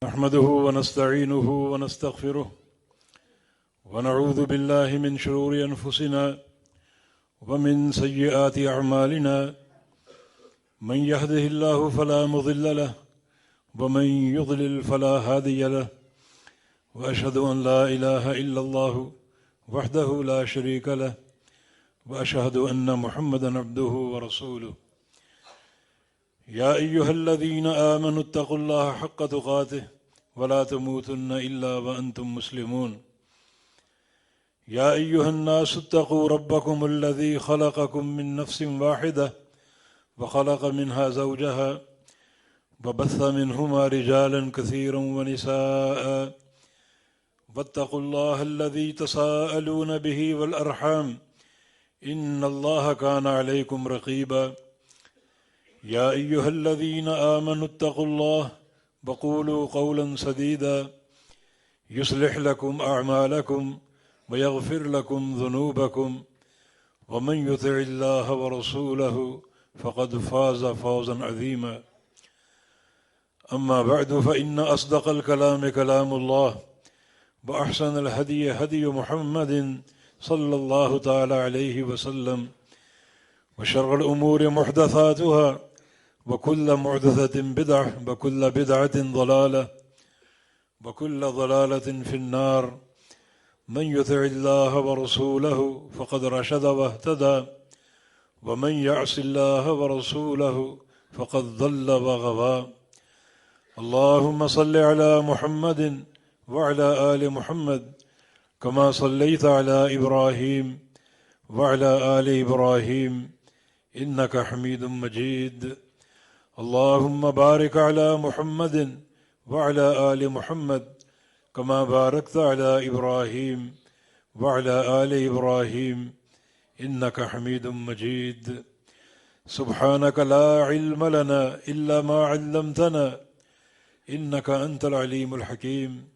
نحمده ونستعينه ونستغفره ونعوذ بالله من شرور أنفسنا ومن سيئات أعمالنا من يهده الله فلا مضل له ومن يضلل فلا هادي له وأشهد أن لا إله إلا الله وحده لا شريك له وأشهد أن محمدا عبده ورسوله يا أيها الذين آمنوا اتقوا الله حق تقاته ولا تموتن إلا وأنتم مسلمون يا أيها الناس اتقوا ربكم الذي خلقكم من نفس واحدة وخلق منها زوجها وبث منهما رجالا كثيرا ونساء واتقوا الله الذي تساءلون به والأرحام إن الله كان عليكم رقيبا يا أيها الذين آمنوا اتقوا الله وقولوا قولا سديدا يصلح لكم أعمالكم ويغفر لكم ذنوبكم ومن يطع الله ورسوله فقد فاز فوزا عظيما أما بعد فإن أصدق الكلام كلام الله وأحسن الهدي هدي محمد صلى الله تعالى عليه وسلم وشر الأمور محدثاتها وكل محدثة بدعة وكل بدعة ضلالة وكل ضلالة في النار من يطع الله ورسوله فقد رشد واهتدى ومن يعص الله ورسوله فقد ضل وغوى اللهم صل على محمد وعلى آل محمد كما صليت على إبراهيم وعلى آل إبراهيم إنك حميد مجيد اللهم بارك على محمد وعلى آل محمد كما باركت على إبراهيم وعلى آل إبراهيم إنك حميد مجيد سبحانك لا علم لنا إلا ما علمتنا إنك أنت العليم الحكيم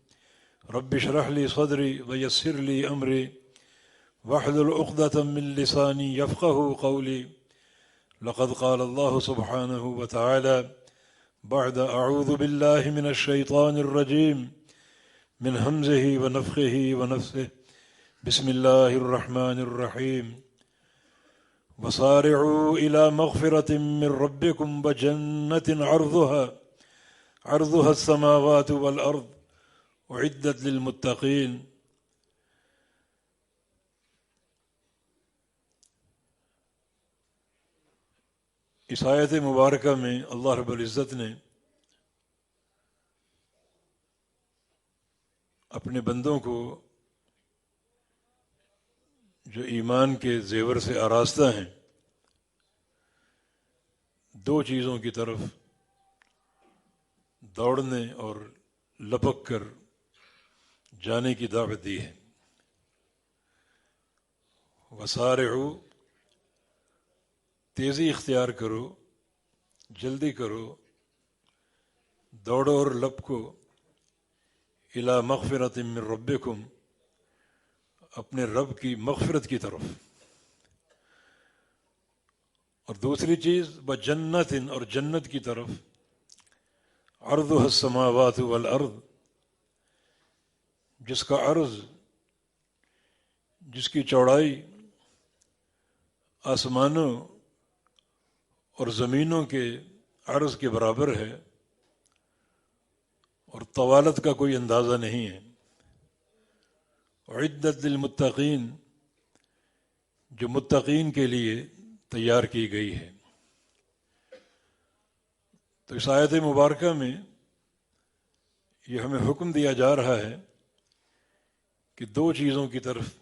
رب اشرح لي صدري ويسر لي أمري واحلل عقدة من لساني يفقه قولي لقد قال الله سبحانه وتعالى بعد أعوذ بالله من الشيطان الرجيم من همزه ونفخه ونفثه بسم الله الرحمن الرحيم وسارعوا إلى مغفرة من ربكم وجنة عرضها السماوات والأرض أعدت للمتقين اس آیت مبارکہ میں اللہ رب العزت نے اپنے بندوں کو جو ایمان کے زیور سے آراستہ ہیں دو چیزوں کی طرف دوڑنے اور لپک کر جانے کی دعوت دی ہے وسارعوا تیزی اختیار کرو جلدی کرو دوڑو اور لپکو الی مغفرۃ من ربکم اپنے رب کی مغفرت کی طرف اور دوسری چیز بجنت اور جنت کی طرف عرضها السماوات والارض جس کا عرض جس کی چوڑائی آسمانوں اور زمینوں کے عرض کے برابر ہے اور طوالت کا کوئی اندازہ نہیں ہے اعدت للمتقین جو متقین کے لیے تیار کی گئی ہے تو اس آیت مبارکہ میں یہ ہمیں حکم دیا جا رہا ہے کہ دو چیزوں کی طرف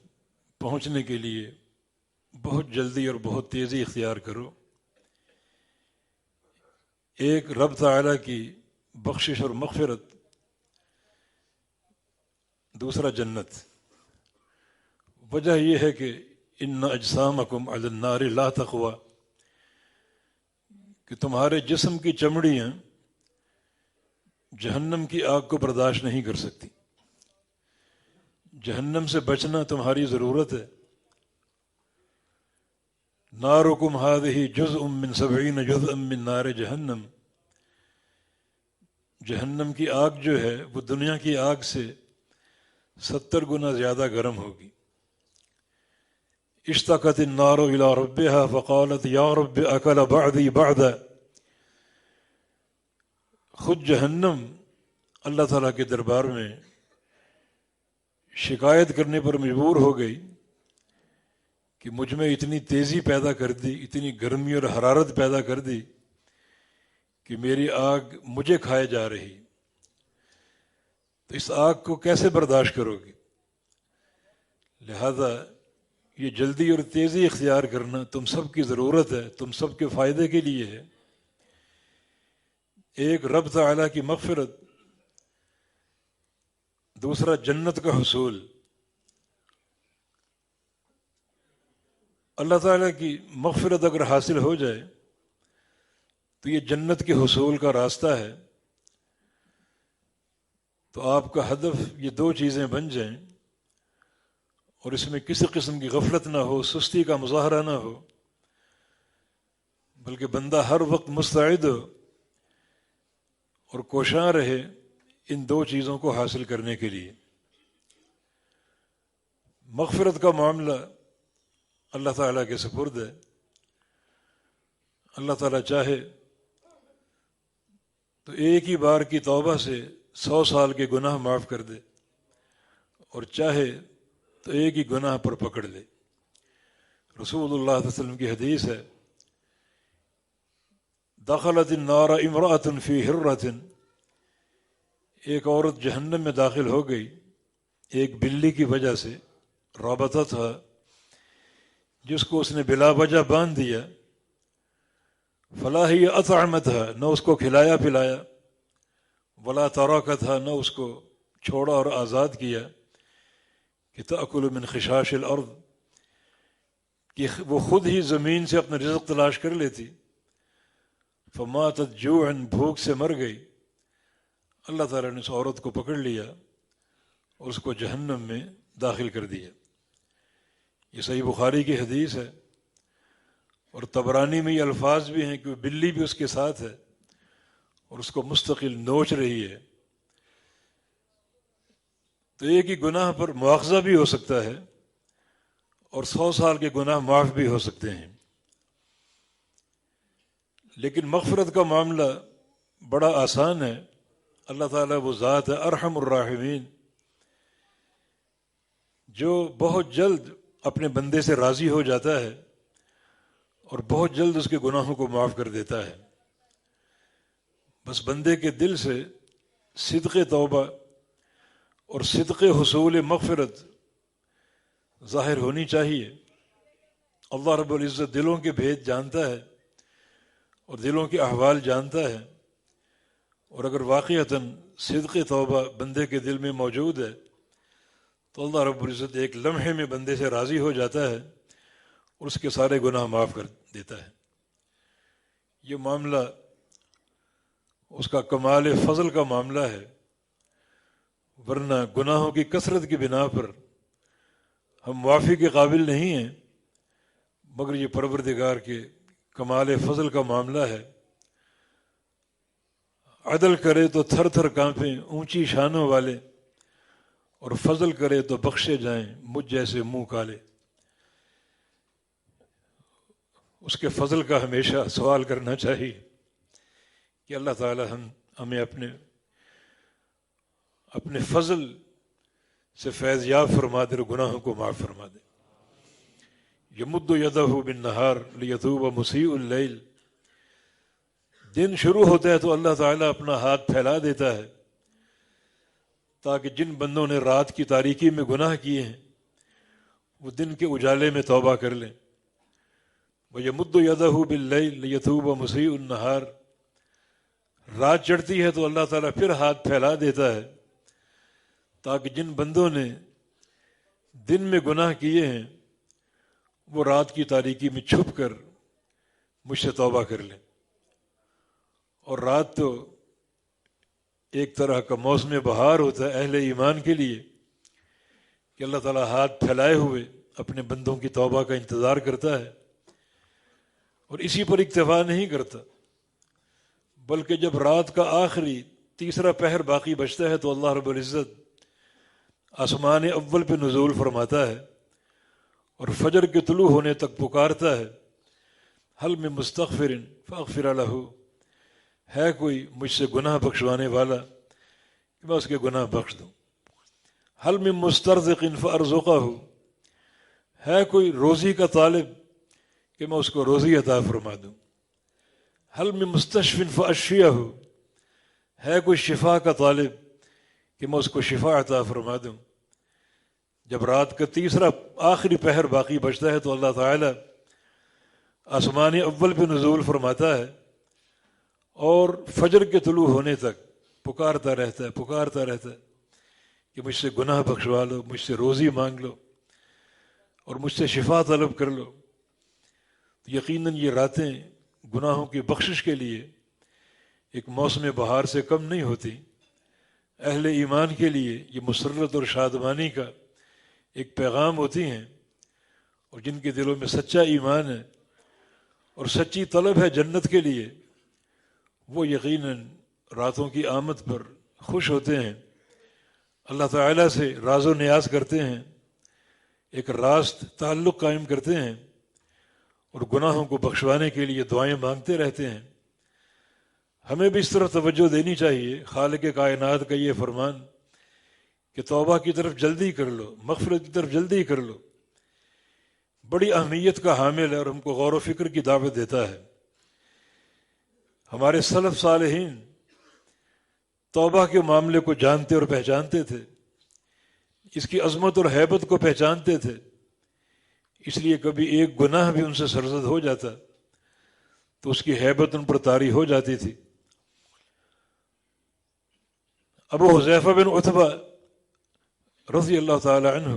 پہنچنے کے لیے بہت جلدی اور بہت تیزی اختیار کرو ایک رب تعالیٰ کی بخشش اور مغفرت دوسرا جنت وجہ یہ ہے کہ ان اجسامکم علی النار لا تقوی کہ تمہارے جسم کی چمڑیاں جہنم کی آگ کو برداشت نہیں کر سکتی جہنم سے بچنا تمہاری ضرورت ہے نارکم ہذہ جزء من 70 جزءا من نار جہنم جہنم کی آگ جو ہے وہ دنیا کی آگ سے 70 گنا زیادہ گرم ہوگی. اشتقت النار الى ربها فقالت یا رب اکل بعدی بعدا. خود جہنم اللہ تعالیٰ کے دربار میں شکایت کرنے پر مجبور ہو گئی کہ مجھ میں اتنی تیزی پیدا کر دی، اتنی گرمی اور حرارت پیدا کر دی کہ میری آگ مجھے کھائے جا رہی. تو اس آگ کو کیسے برداشت کرو گی؟ لہذا یہ جلدی اور تیزی اختیار کرنا تم سب کی ضرورت ہے، تم سب کے فائدے کے لیے ہے. ایک رب تعالیٰ کی مغفرت، دوسرا جنت کا حصول. اللہ تعالیٰ کی مغفرت اگر حاصل ہو جائے تو یہ جنت کے حصول کا راستہ ہے. تو آپ کا ہدف یہ دو چیزیں بن جائیں اور اس میں کسی قسم کی غفلت نہ ہو، سستی کا مظاہرہ نہ ہو، بلکہ بندہ ہر وقت مستعد ہو اور کوشاں رہے ان دو چیزوں کو حاصل کرنے کے لیے. مغفرت کا معاملہ اللہ تعالیٰ کے سپرد ہے. اللہ تعالیٰ چاہے تو ایک ہی بار کی توبہ سے 100 سال کے گناہ معاف کر دے، اور چاہے تو ایک ہی گناہ پر پکڑ لے. رسول اللہ صلی اللہ علیہ وسلم کی حدیث ہے، دخلت النار امرأۃ فی ہرۃ. ایک عورت جہنم میں داخل ہو گئی ایک بلی کی وجہ سے، رابطہ تھا جس کو اس نے بلا وجہ باندھ دیا. فلا ہی اطعمتها، نہ اس کو کھلایا پلایا، ولا ترکتها، نہ اس کو چھوڑا اور آزاد کیا کہ تأکل من خشاش الارض، کہ وہ خود ہی زمین سے اپنا رزق تلاش کر لیتی. فماتت جوعا، بھوک سے مر گئی. اللہ تعالیٰ نے اس عورت کو پکڑ لیا اور اس کو جہنم میں داخل کر دیا. یہ صحیح بخاری کی حدیث ہے، اور طبرانی میں یہ الفاظ بھی ہیں کہ وہ بلی بھی اس کے ساتھ ہے اور اس کو مستقل نوچ رہی ہے. تو ایک ہی گناہ پر مواخذہ بھی ہو سکتا ہے اور 100 سال کے گناہ معاف بھی ہو سکتے ہیں. لیکن مغفرت کا معاملہ بڑا آسان ہے. اللہ تعالیٰ وہ ذات ہے ارحم الراحمین، جو بہت جلد اپنے بندے سے راضی ہو جاتا ہے اور بہت جلد اس کے گناہوں کو معاف کر دیتا ہے. بس بندے کے دل سے صدق توبہ اور صدق حصول مغفرت ظاہر ہونی چاہیے. اللہ رب العزت دلوں کے بھید جانتا ہے اور دلوں کے احوال جانتا ہے، اور اگر واقعتاً صدق توبہ بندے کے دل میں موجود ہے تو اللہ رب العزت ایک لمحے میں بندے سے راضی ہو جاتا ہے اور اس کے سارے گناہ معاف کر دیتا ہے. یہ معاملہ اس کا کمال فضل کا معاملہ ہے، ورنہ گناہوں کی کثرت کی بنا پر ہم معافی کے قابل نہیں ہیں. مگر یہ پروردگار کے کمال فضل کا معاملہ ہے. عدل کرے تو تھر تھر کانپیں اونچی شانوں والے، اور فضل کرے تو بخشے جائیں مجھ جیسے منہ کالے. اس کے فضل کا ہمیشہ سوال کرنا چاہیے کہ اللہ تعالی ہمیں اپنے فضل سے فیض یاب فرما دے اور گناہوں کو معاف فرما دے. یمد یدہ بالنہار لیتوب مسیء اللیل. دن شروع ہوتا ہے تو اللہ تعالیٰ اپنا ہاتھ پھیلا دیتا ہے تاکہ جن بندوں نے رات کی تاریکی میں گناہ کیے ہیں وہ دن کے اجالے میں توبہ کر لیں. وَيَمُدُّ يَدَهُ بِاللَّيْلِ لِيَتُوبَ مُسِيءُ النَّهَارِ. رات چڑھتی ہے تو اللہ تعالیٰ پھر ہاتھ پھیلا دیتا ہے تاکہ جن بندوں نے دن میں گناہ کیے ہیں وہ رات کی تاریکی میں چھپ کر مجھ سے توبہ کر لیں. اور رات تو ایک طرح کا موسم بہار ہوتا ہے اہل ایمان کے لیے کہ اللہ تعالیٰ ہاتھ پھیلائے ہوئے اپنے بندوں کی توبہ کا انتظار کرتا ہے. اور اسی پر اکتفا نہیں کرتا، بلکہ جب رات کا آخری تیسرا پہر باقی بچتا ہے تو اللہ رب العزت آسمان اول پہ نزول فرماتا ہے اور فجر کے طلوع ہونے تک پکارتا ہے، حل من مستغفر فاغفر لہ، ہے کوئی مجھ سے گناہ بخشوانے والا کہ میں اس کے گناہ بخش دوں، حل من مسترزق فارزقہ، ہے کوئی روزی کا طالب کہ میں اس کو روزی عطا فرما دوں، حل من مستشف فاشفیہ، ہے کوئی شفا کا طالب کہ میں اس کو شفا عطا فرما دوں۔ جب رات کا تیسرا آخری پہر باقی بچتا ہے تو اللہ تعالیٰ آسمان اول پہ نزول فرماتا ہے اور فجر کے طلوع ہونے تک پکارتا رہتا ہے کہ مجھ سے گناہ بخشوا لو، مجھ سے روزی مانگ لو اور مجھ سے شفا طلب کر لو۔ یقیناً یہ راتیں گناہوں کی بخشش کے لیے ایک موسم بہار سے کم نہیں ہوتی۔ اہل ایمان کے لیے یہ مسرت اور شادمانی کا ایک پیغام ہوتی ہیں، اور جن کے دلوں میں سچا ایمان ہے اور سچی طلب ہے جنت کے لیے، وہ یقیناً راتوں کی آمد پر خوش ہوتے ہیں، اللہ تعالیٰ سے راز و نیاز کرتے ہیں، ایک راست تعلق قائم کرتے ہیں اور گناہوں کو بخشوانے کے لیے دعائیں مانگتے رہتے ہیں۔ ہمیں بھی اس طرف توجہ دینی چاہیے۔ خالق کائنات کا یہ فرمان کہ توبہ کی طرف جلدی کر لو، مغفرت کی طرف جلدی کر لو، بڑی اہمیت کا حامل ہے اور ہم کو غور و فکر کی دعوت دیتا ہے۔ ہمارے سلف صالحین توبہ کے معاملے کو جانتے اور پہچانتے تھے، اس کی عظمت اور ہیبت کو پہچانتے تھے، اس لیے کبھی ایک گناہ بھی ان سے سرزد ہو جاتا تو اس کی ہیبت ان پر طاری ہو جاتی تھی۔ ابو حذیفہ بن عتبہ رضی اللہ تعالی عنہ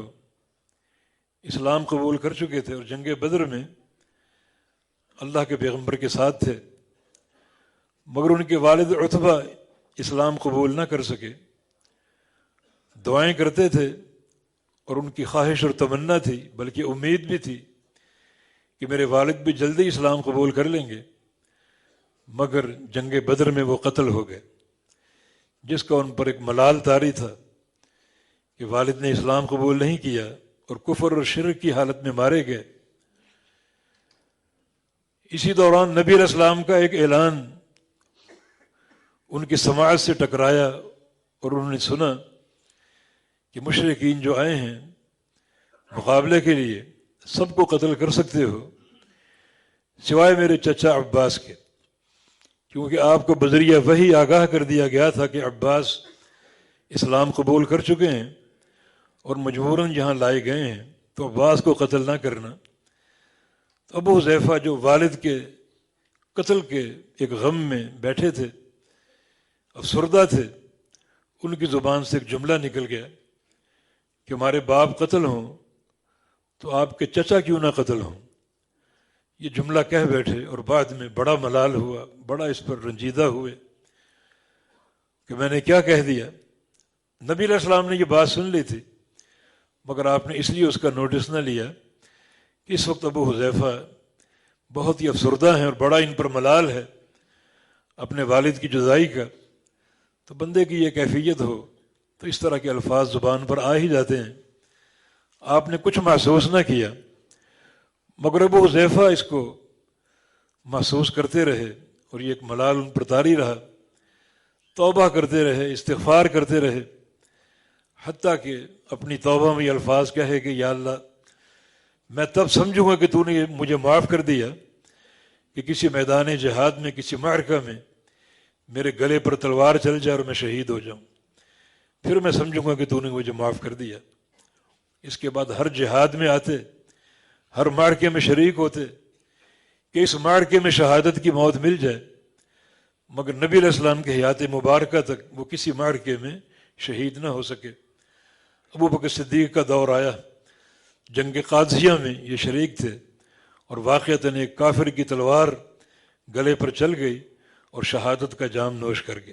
اسلام قبول کر چکے تھے اور جنگ بدر میں اللہ کے پیغمبر کے ساتھ تھے، مگر ان کے والد عتبہ اسلام قبول نہ کر سکے۔ دعائیں کرتے تھے اور ان کی خواہش اور تمنا تھی، بلکہ امید بھی تھی کہ میرے والد بھی جلدی اسلام قبول کر لیں گے، مگر جنگ بدر میں وہ قتل ہو گئے، جس کا ان پر ایک ملال طاری تھا کہ والد نے اسلام قبول نہیں کیا اور کفر اور شرک کی حالت میں مارے گئے۔ اسی دوران نبی علیہ السلام کا ایک اعلان ان کی سماعت سے ٹکرایا اور انہوں نے سنا کہ مشرکین جو آئے ہیں مقابلے کے لیے سب کو قتل کر سکتے ہو سوائے میرے چچا عباس کے، کیونکہ آپ کو بذریعہ وحی آگاہ کر دیا گیا تھا کہ عباس اسلام قبول کر چکے ہیں اور مجبوراً یہاں لائے گئے ہیں، تو عباس کو قتل نہ کرنا۔ تو ابو حذیفہ جو والد کے قتل کے ایک غم میں بیٹھے تھے، افسردہ تھے، ان کی زبان سے ایک جملہ نکل گیا کہ ہمارے باپ قتل ہوں تو آپ کے چچا کیوں نہ قتل ہوں۔ یہ جملہ کہہ بیٹھے اور بعد میں بڑا ملال ہوا، بڑا اس پر رنجیدہ ہوئے کہ میں نے کیا کہہ دیا۔ نبی علیہ السلام نے یہ بات سن لی تھی، مگر آپ نے اس لیے اس کا نوٹس نہ لیا کہ اس وقت ابو حذیفہ بہت ہی افسردہ ہیں اور بڑا ان پر ملال ہے اپنے والد کی جدائی کا۔ تو بندے کی یہ کیفیت ہو تو اس طرح کے الفاظ زبان پر آ ہی جاتے ہیں۔ آپ نے کچھ محسوس نہ کیا، مگر ابو حذیفہ اس کو محسوس کرتے رہے اور یہ ایک ملال ان پر طاری رہا، توبہ کرتے رہے، استغفار کرتے رہے، حتیٰ کہ اپنی توبہ میں یہ الفاظ کہے کہ یا اللہ، میں تب سمجھوں گا کہ تو نے مجھے معاف کر دیا کہ کسی میدان جہاد میں، کسی معرکہ میں میرے گلے پر تلوار چل جائے اور میں شہید ہو جاؤں، پھر میں سمجھوں گا کہ تو نے مجھے معاف کر دیا۔ اس کے بعد ہر جہاد میں آتے، ہر معرکے میں شریک ہوتے کہ اس معرکے میں شہادت کی موت مل جائے، مگر نبی علیہ السلام کے حیات مبارکہ تک وہ کسی معرکے میں شہید نہ ہو سکے۔ ابو بکر صدیق کا دور آیا، جنگ قادسیہ میں یہ شریک تھے اور واقعتاً ایک کافر کی تلوار گلے پر چل گئی اور شہادت کا جام نوش کر گئے۔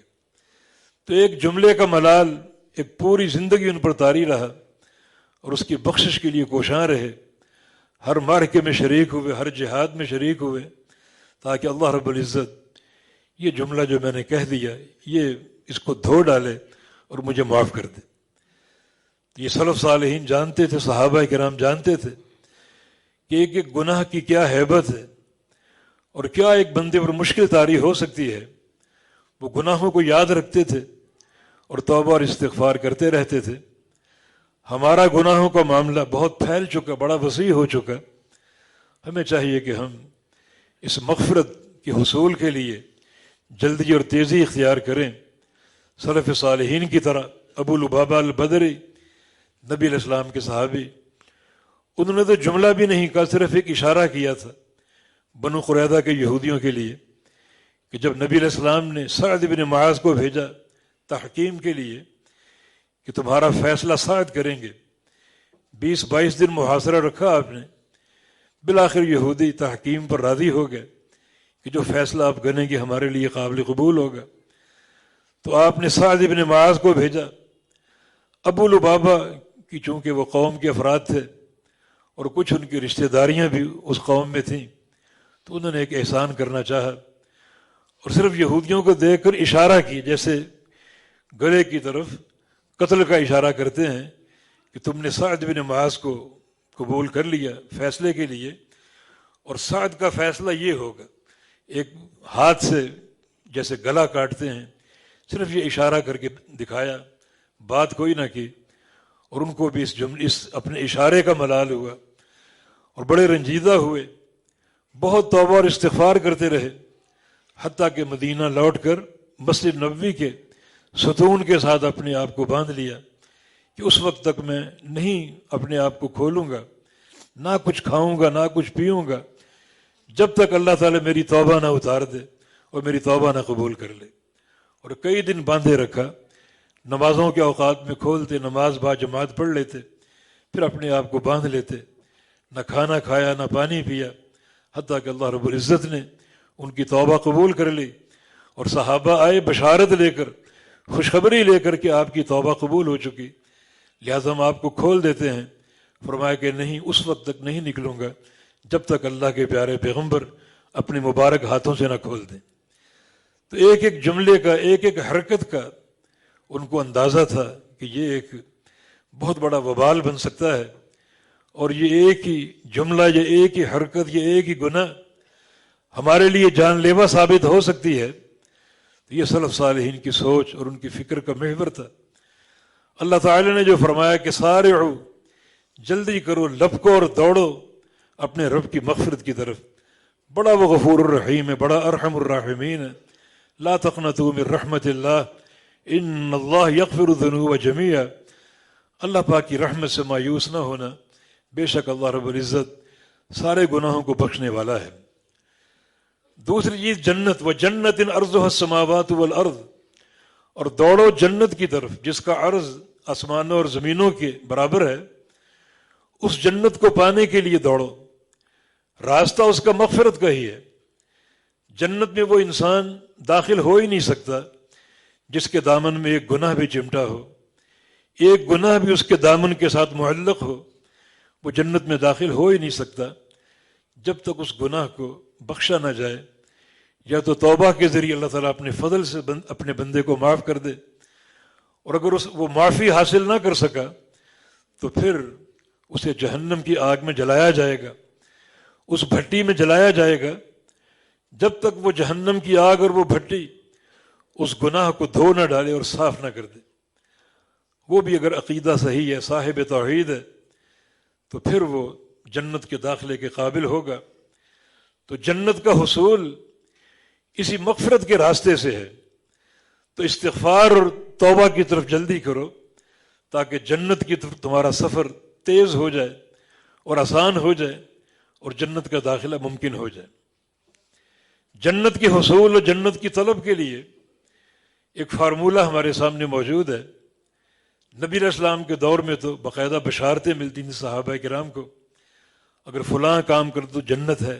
تو ایک جملے کا ملال ایک پوری زندگی ان پر طاری رہا اور اس کی بخشش کے لیے کوشاں رہے، ہر معرکے میں شریک ہوئے، ہر جہاد میں شریک ہوئے، تاکہ اللہ رب العزت یہ جملہ جو میں نے کہہ دیا، یہ اس کو دھو ڈالے اور مجھے معاف کر دے۔ یہ سلف صالحین جانتے تھے، صحابہ کرام جانتے تھے کہ ایک ایک گناہ کی کیا ہیبت ہے اور کیا ایک بندے پر مشکل طاری ہو سکتی ہے۔ وہ گناہوں کو یاد رکھتے تھے اور توبہ اور استغفار کرتے رہتے تھے۔ ہمارا گناہوں کا معاملہ بہت پھیل چکا، بڑا وسیع ہو چکا۔ ہمیں چاہیے کہ ہم اس مغفرت کے حصول کے لیے جلدی اور تیزی اختیار کریں، سلف صالحین کی طرح۔ ابو لبابہ البدری، نبی علیہ السلام کے صحابی، انہوں نے تو جملہ بھی نہیں کہا، صرف ایک اشارہ کیا تھا بنو قریظہ کے یہودیوں کے لیے، کہ جب نبی علیہ السلام نے سعد بن معاذ کو بھیجا تحکیم کے لیے کہ تمہارا فیصلہ سعد کریں گے، 20-22 دن محاصرہ رکھا آپ نے، بالآخر یہودی تحکیم پر راضی ہو گئے کہ جو فیصلہ آپ کریں گے ہمارے لیے قابل قبول ہوگا۔ تو آپ نے سعد بن معاذ کو بھیجا۔ ابو لبابہ کی چونکہ وہ قوم کے افراد تھے اور کچھ ان کی رشتہ داریاں بھی اس قوم میں تھیں، تو انہوں نے ایک احسان کرنا چاہا اور صرف یہودیوں کو دیکھ کر اشارہ کی، جیسے گلے کی طرف قتل کا اشارہ کرتے ہیں کہ تم نے سعد بن معاذ کو قبول کر لیا فیصلے کے لیے، اور سعد کا فیصلہ یہ ہوگا۔ ایک ہاتھ سے جیسے گلا کاٹتے ہیں، صرف یہ اشارہ کر کے دکھایا، بات کوئی نہ کی، اور ان کو بھی اس اپنے اشارے کا ملال ہوا اور بڑے رنجیدہ ہوئے، بہت توبہ اور استغفار کرتے رہے، حتیٰ کہ مدینہ لوٹ کر مسجد نبوی کے ستون کے ساتھ اپنے آپ کو باندھ لیا کہ اس وقت تک میں نہیں اپنے آپ کو کھولوں گا، نہ کچھ کھاؤں گا، نہ کچھ پیوں گا، جب تک اللہ تعالیٰ میری توبہ نہ اتار دے اور میری توبہ نہ قبول کر لے۔ اور کئی دن باندھے رکھا، نمازوں کے اوقات میں کھولتے، نماز با جماعت پڑھ لیتے، پھر اپنے آپ کو باندھ لیتے، نہ کھانا کھایا نہ پانی پیا، حتیٰ کہ اللہ رب العزت نے ان کی توبہ قبول کر لی، اور صحابہ آئے بشارت لے کر، خوشخبری لے کر کہ آپ کی توبہ قبول ہو چکی، لہٰذا ہم آپ کو کھول دیتے ہیں۔ فرمایا کہ نہیں، اس وقت تک نہیں نکلوں گا جب تک اللہ کے پیارے پیغمبر اپنے مبارک ہاتھوں سے نہ کھول دیں۔ تو ایک ایک جملے کا، ایک ایک حرکت کا ان کو اندازہ تھا کہ یہ ایک بہت بڑا وبال بن سکتا ہے، اور یہ ایک ہی جملہ، یہ ایک ہی حرکت، یہ ایک ہی گناہ ہمارے لیے جان لیوا ثابت ہو سکتی ہے۔ تو یہ سلف صالحین کی سوچ اور ان کی فکر کا محور تھا۔ اللہ تعالی نے جو فرمایا کہ سارعوا، جلدی کرو، لپکو اور دوڑو اپنے رب کی مغفرت کی طرف، بڑا وہ غفور الرحیم ہے، بڑا ارحم الراحمین ہے۔ لا تقنطوا من رحمت اللہ ان اللہ یغفر الذنوب جمیعا، اللہ پاک کی رحمت سے مایوس نہ ہونا، بے شک اللہ رب العزت سارے گناہوں کو بخشنے والا ہے۔ دوسری چیز جنت، وجنت عرضها السماوات والارض، اور دوڑو جنت کی طرف جس کا عرض آسمانوں اور زمینوں کے برابر ہے، اس جنت کو پانے کے لیے دوڑو۔ راستہ اس کا مغفرت کا ہی ہے۔ جنت میں وہ انسان داخل ہو ہی نہیں سکتا جس کے دامن میں ایک گناہ بھی چمٹا ہو، ایک گناہ بھی اس کے دامن کے ساتھ معلق ہو، وہ جنت میں داخل ہو ہی نہیں سکتا جب تک اس گناہ کو بخشا نہ جائے، یا تو توبہ کے ذریعے اللہ تعالیٰ اپنے فضل سے اپنے بندے کو معاف کر دے، اور اگر وہ معافی حاصل نہ کر سکا تو پھر اسے جہنم کی آگ میں جلایا جائے گا، اس بھٹی میں جلایا جائے گا، جب تک وہ جہنم کی آگ اور وہ بھٹی اس گناہ کو دھو نہ ڈالے اور صاف نہ کر دے۔ وہ بھی اگر عقیدہ صحیح ہے، صاحب توحید ہے، تو پھر وہ جنت کے داخلے کے قابل ہوگا۔ تو جنت کا حصول اسی مغفرت کے راستے سے ہے۔ تو استغفار اور توبہ کی طرف جلدی کرو تاکہ جنت کی طرف تمہارا سفر تیز ہو جائے اور آسان ہو جائے اور جنت کا داخلہ ممکن ہو جائے۔ جنت کے حصول اور جنت کی طلب کے لیے ایک فارمولہ ہمارے سامنے موجود ہے۔ نبی علیہ السلام کے دور میں تو باقاعدہ بشارتیں ملتی تھیں صحابہ کرام کو، اگر فلاں کام کر تو جنت ہے،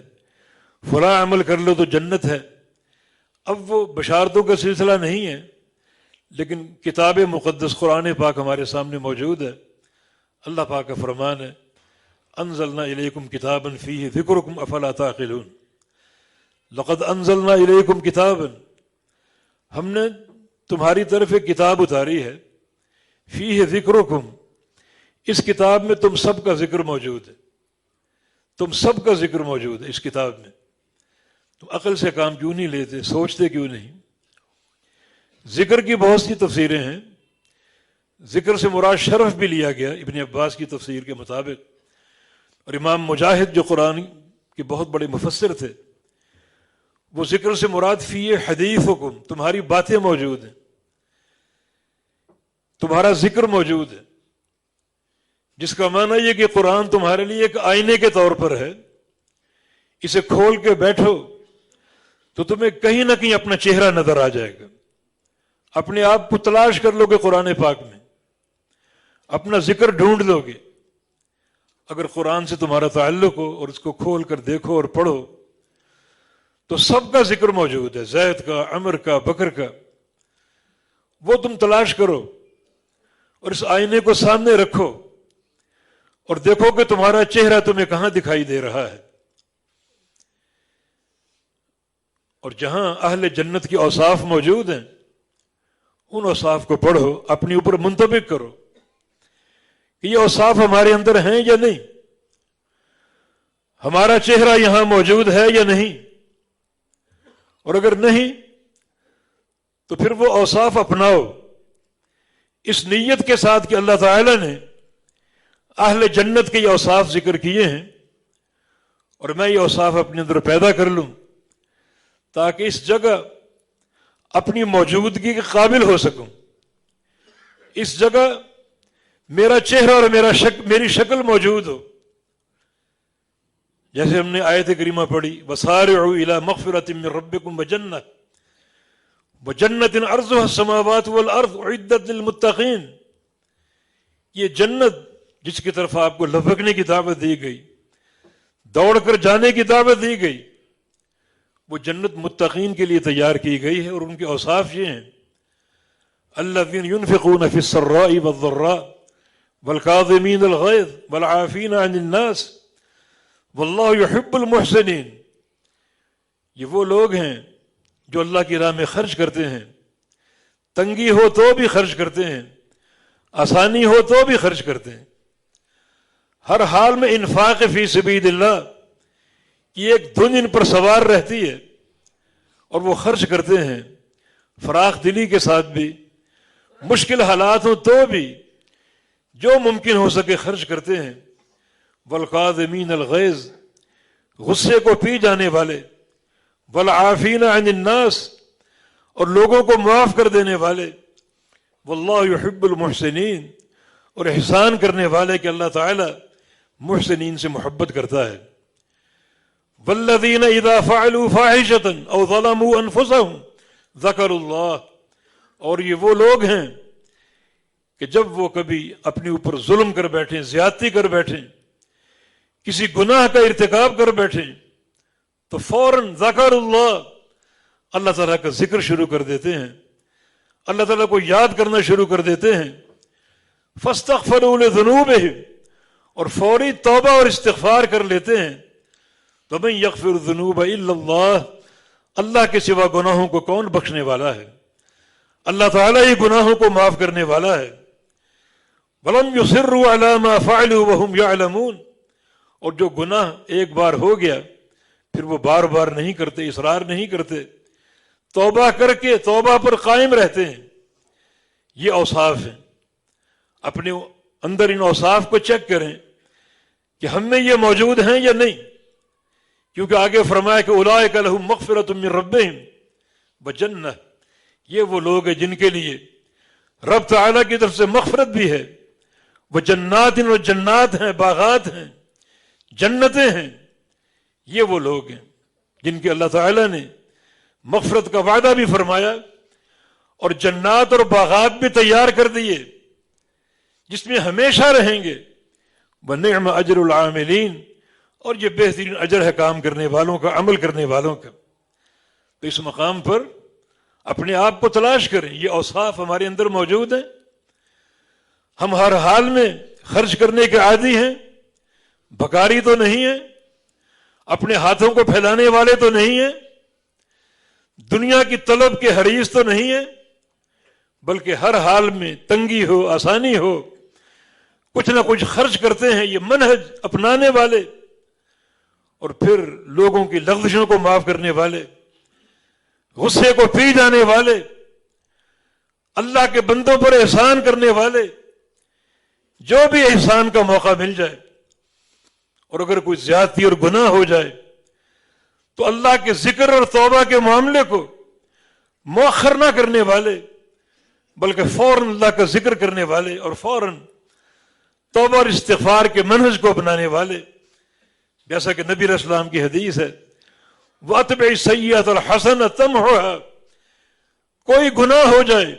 فلاں عمل کر لو تو جنت ہے۔ اب وہ بشارتوں کا سلسلہ نہیں ہے، لیکن کتاب مقدس قرآن پاک ہمارے سامنے موجود ہے۔ اللہ پاک کا فرمان ہے، انزلنا الیکم کتابا فیہ ذکرکم افلا تعقلون، لقد انزلنا الیکم کتابا، ہم نے تمہاری طرف ایک کتاب اتاری ہے، فیہ ذکرکم، اس کتاب میں تم سب کا ذکر موجود ہے، تم سب کا ذکر موجود ہے اس کتاب میں، تم عقل سے کام کیوں نہیں لیتے، سوچتے کیوں نہیں؟ ذکر کی بہت سی تفسیریں ہیں، ذکر سے مراد شرف بھی لیا گیا ابن عباس کی تفسیر کے مطابق، اور امام مجاہد جو قرآن کے بہت بڑے مفسر تھے، وہ ذکر سے مراد فی حدیثکم، تمہاری باتیں موجود ہیں، تمہارا ذکر موجود ہے، جس کا معنی یہ کہ قرآن تمہارے لیے ایک آئینے کے طور پر ہے، اسے کھول کے بیٹھو تو تمہیں کہیں نہ کہیں اپنا چہرہ نظر آ جائے گا، اپنے آپ کو تلاش کر لو گے قرآن پاک میں، اپنا ذکر ڈھونڈ لو گے۔ اگر قرآن سے تمہارا تعلق ہو اور اس کو کھول کر دیکھو اور پڑھو تو سب کا ذکر موجود ہے، زید کا، عمر کا، بکر کا، وہ تم تلاش کرو اور اس آئینے کو سامنے رکھو اور دیکھو کہ تمہارا چہرہ تمہیں کہاں دکھائی دے رہا ہے۔ اور جہاں اہل جنت کی اوصاف موجود ہیں ان اوصاف کو پڑھو، اپنے اوپر منطبق کرو کہ یہ اوصاف ہمارے اندر ہیں یا نہیں، ہمارا چہرہ یہاں موجود ہے یا نہیں، اور اگر نہیں تو پھر وہ اوصاف اپناؤ اس نیت کے ساتھ کہ اللہ تعالی نے اہل جنت کے یہ اوصاف ذکر کیے ہیں اور میں یہ اوصاف اپنے اندر پیدا کر لوں تاکہ اس جگہ اپنی موجودگی کے قابل ہو سکوں، اس جگہ میرا چہرہ اور میری شکل موجود ہو۔ جیسے ہم نے آیت کریمہ پڑھی، وَسَارِعُوا إِلَى مَغْفِرَةٍ مِّن رَبِّكُمْ وَجَنَّةٍ عَرْضُهَا السَّمَاوَاتُ وَالْأَرْضُ أُعِدَّتْ لِلْمُتَّقِينَ، یہ جنت جس کی طرف آپ کو لپکنے کی دعوت دی گئی، دوڑ کر جانے کی دعوت دی گئی، وہ جنت متقین کے لیے تیار کی گئی ہے، اور ان کے اوصاف یہ ہیں، الذین ينفقون فی السراء والضراء والکاظمین الغیظ والعافین عن الناس واللہ یحب المحسنین، یہ وہ لوگ ہیں جو اللہ کی راہ میں خرچ کرتے ہیں، تنگی ہو تو بھی خرچ کرتے ہیں، آسانی ہو تو بھی خرچ کرتے ہیں، ہر حال میں انفاق فی سبیل اللہ کی ایک دھن ان پر سوار رہتی ہے اور وہ خرچ کرتے ہیں فراخ دلی کے ساتھ بھی، مشکل حالات ہوں تو بھی جو ممکن ہو سکے خرچ کرتے ہیں، والقاظمین الغیظ، غصے کو پی جانے والے، والعافین عن الناس، اور لوگوں کو معاف کر دینے والے، واللہ یحب المحسنین، اور احسان کرنے والے کہ اللہ تعالی محسنین سے محبت کرتا ہے۔ والذین اذا فعلوا فاحشۃ او ظلموا انفسهم ذکروا اللہ، اور یہ وہ لوگ ہیں کہ جب وہ کبھی اپنے اوپر ظلم کر بیٹھیں، زیادتی کر بیٹھیں، کسی گناہ کا ارتکاب کر بیٹھیں تو فوراً ذکر اللہ تعالیٰ کا ذکر شروع کر دیتے ہیں، اللہ تعالیٰ کو یاد کرنا شروع کر دیتے ہیں، فاستغفروا لذنوبہم، اور فوری توبہ اور استغفار کر لیتے ہیں۔ وَمَن يَغْفِرُ الذُّنُوبَ إِلَّا اللَّهُ، اللہ کے سوا گناہوں کو کون بخشنے والا ہے؟ اللہ تعالیٰ ہی گناہوں کو معاف کرنے والا ہے۔ وَلَمْ يُصِرُّوا عَلَى مَا فَعَلُوا وَهُمْ يَعْلَمُونَ، اور جو گناہ ایک بار ہو گیا پھر وہ بار بار نہیں کرتے، اصرار نہیں کرتے، توبہ کر کے توبہ پر قائم رہتے ہیں۔ یہ اوصاف ہیں، اپنے اندر ان اوصاف کو چیک کریں کہ ہم میں یہ موجود ہیں یا نہیں، کیونکہ آگے فرمایا کہ اولئک لہم مغفرۃ من ربہم وجنہ، یہ وہ لوگ ہیں جن کے لیے رب تعالیٰ کی طرف سے مغفرت بھی ہے، وہ جنات، اور جنات ہیں، باغات ہیں، جنتیں ہیں، یہ وہ لوگ ہیں جن کے اللہ تعالیٰ نے مغفرت کا وعدہ بھی فرمایا اور جنات اور باغات بھی تیار کر دیے جس میں ہمیشہ رہیں گے۔ وَنِعْمَ أَجْرُ الْعَامِلِينَ، اور یہ بہترین اجر ہے کام کرنے والوں کا، عمل کرنے والوں کا۔ تو اس مقام پر اپنے آپ کو تلاش کریں، یہ اوصاف ہمارے اندر موجود ہیں، ہم ہر حال میں خرچ کرنے کے عادی ہیں، بھکاری تو نہیں ہیں، اپنے ہاتھوں کو پھیلانے والے تو نہیں ہیں، دنیا کی طلب کے حریص تو نہیں ہیں، بلکہ ہر حال میں تنگی ہو آسانی ہو کچھ نہ کچھ خرچ کرتے ہیں. یہ منہج اپنانے والے اور پھر لوگوں کی لغزشوں کو معاف کرنے والے, غصے کو پی جانے والے, اللہ کے بندوں پر احسان کرنے والے, جو بھی احسان کا موقع مل جائے اور اگر کوئی زیادتی اور گناہ ہو جائے تو اللہ کے ذکر اور توبہ کے معاملے کو مؤخر نہ کرنے والے بلکہ فوراً اللہ کا ذکر کرنے والے اور فوراً توبہ اور استغفار کے منہج کو اپنانے والے. جیسا کہ نبی علیہ السلام کی حدیث ہے, وَأَتْبِعِ السَّيِّئَةَ الْحَسَنَةَ تَمْحُهَا, کوئی گناہ ہو جائے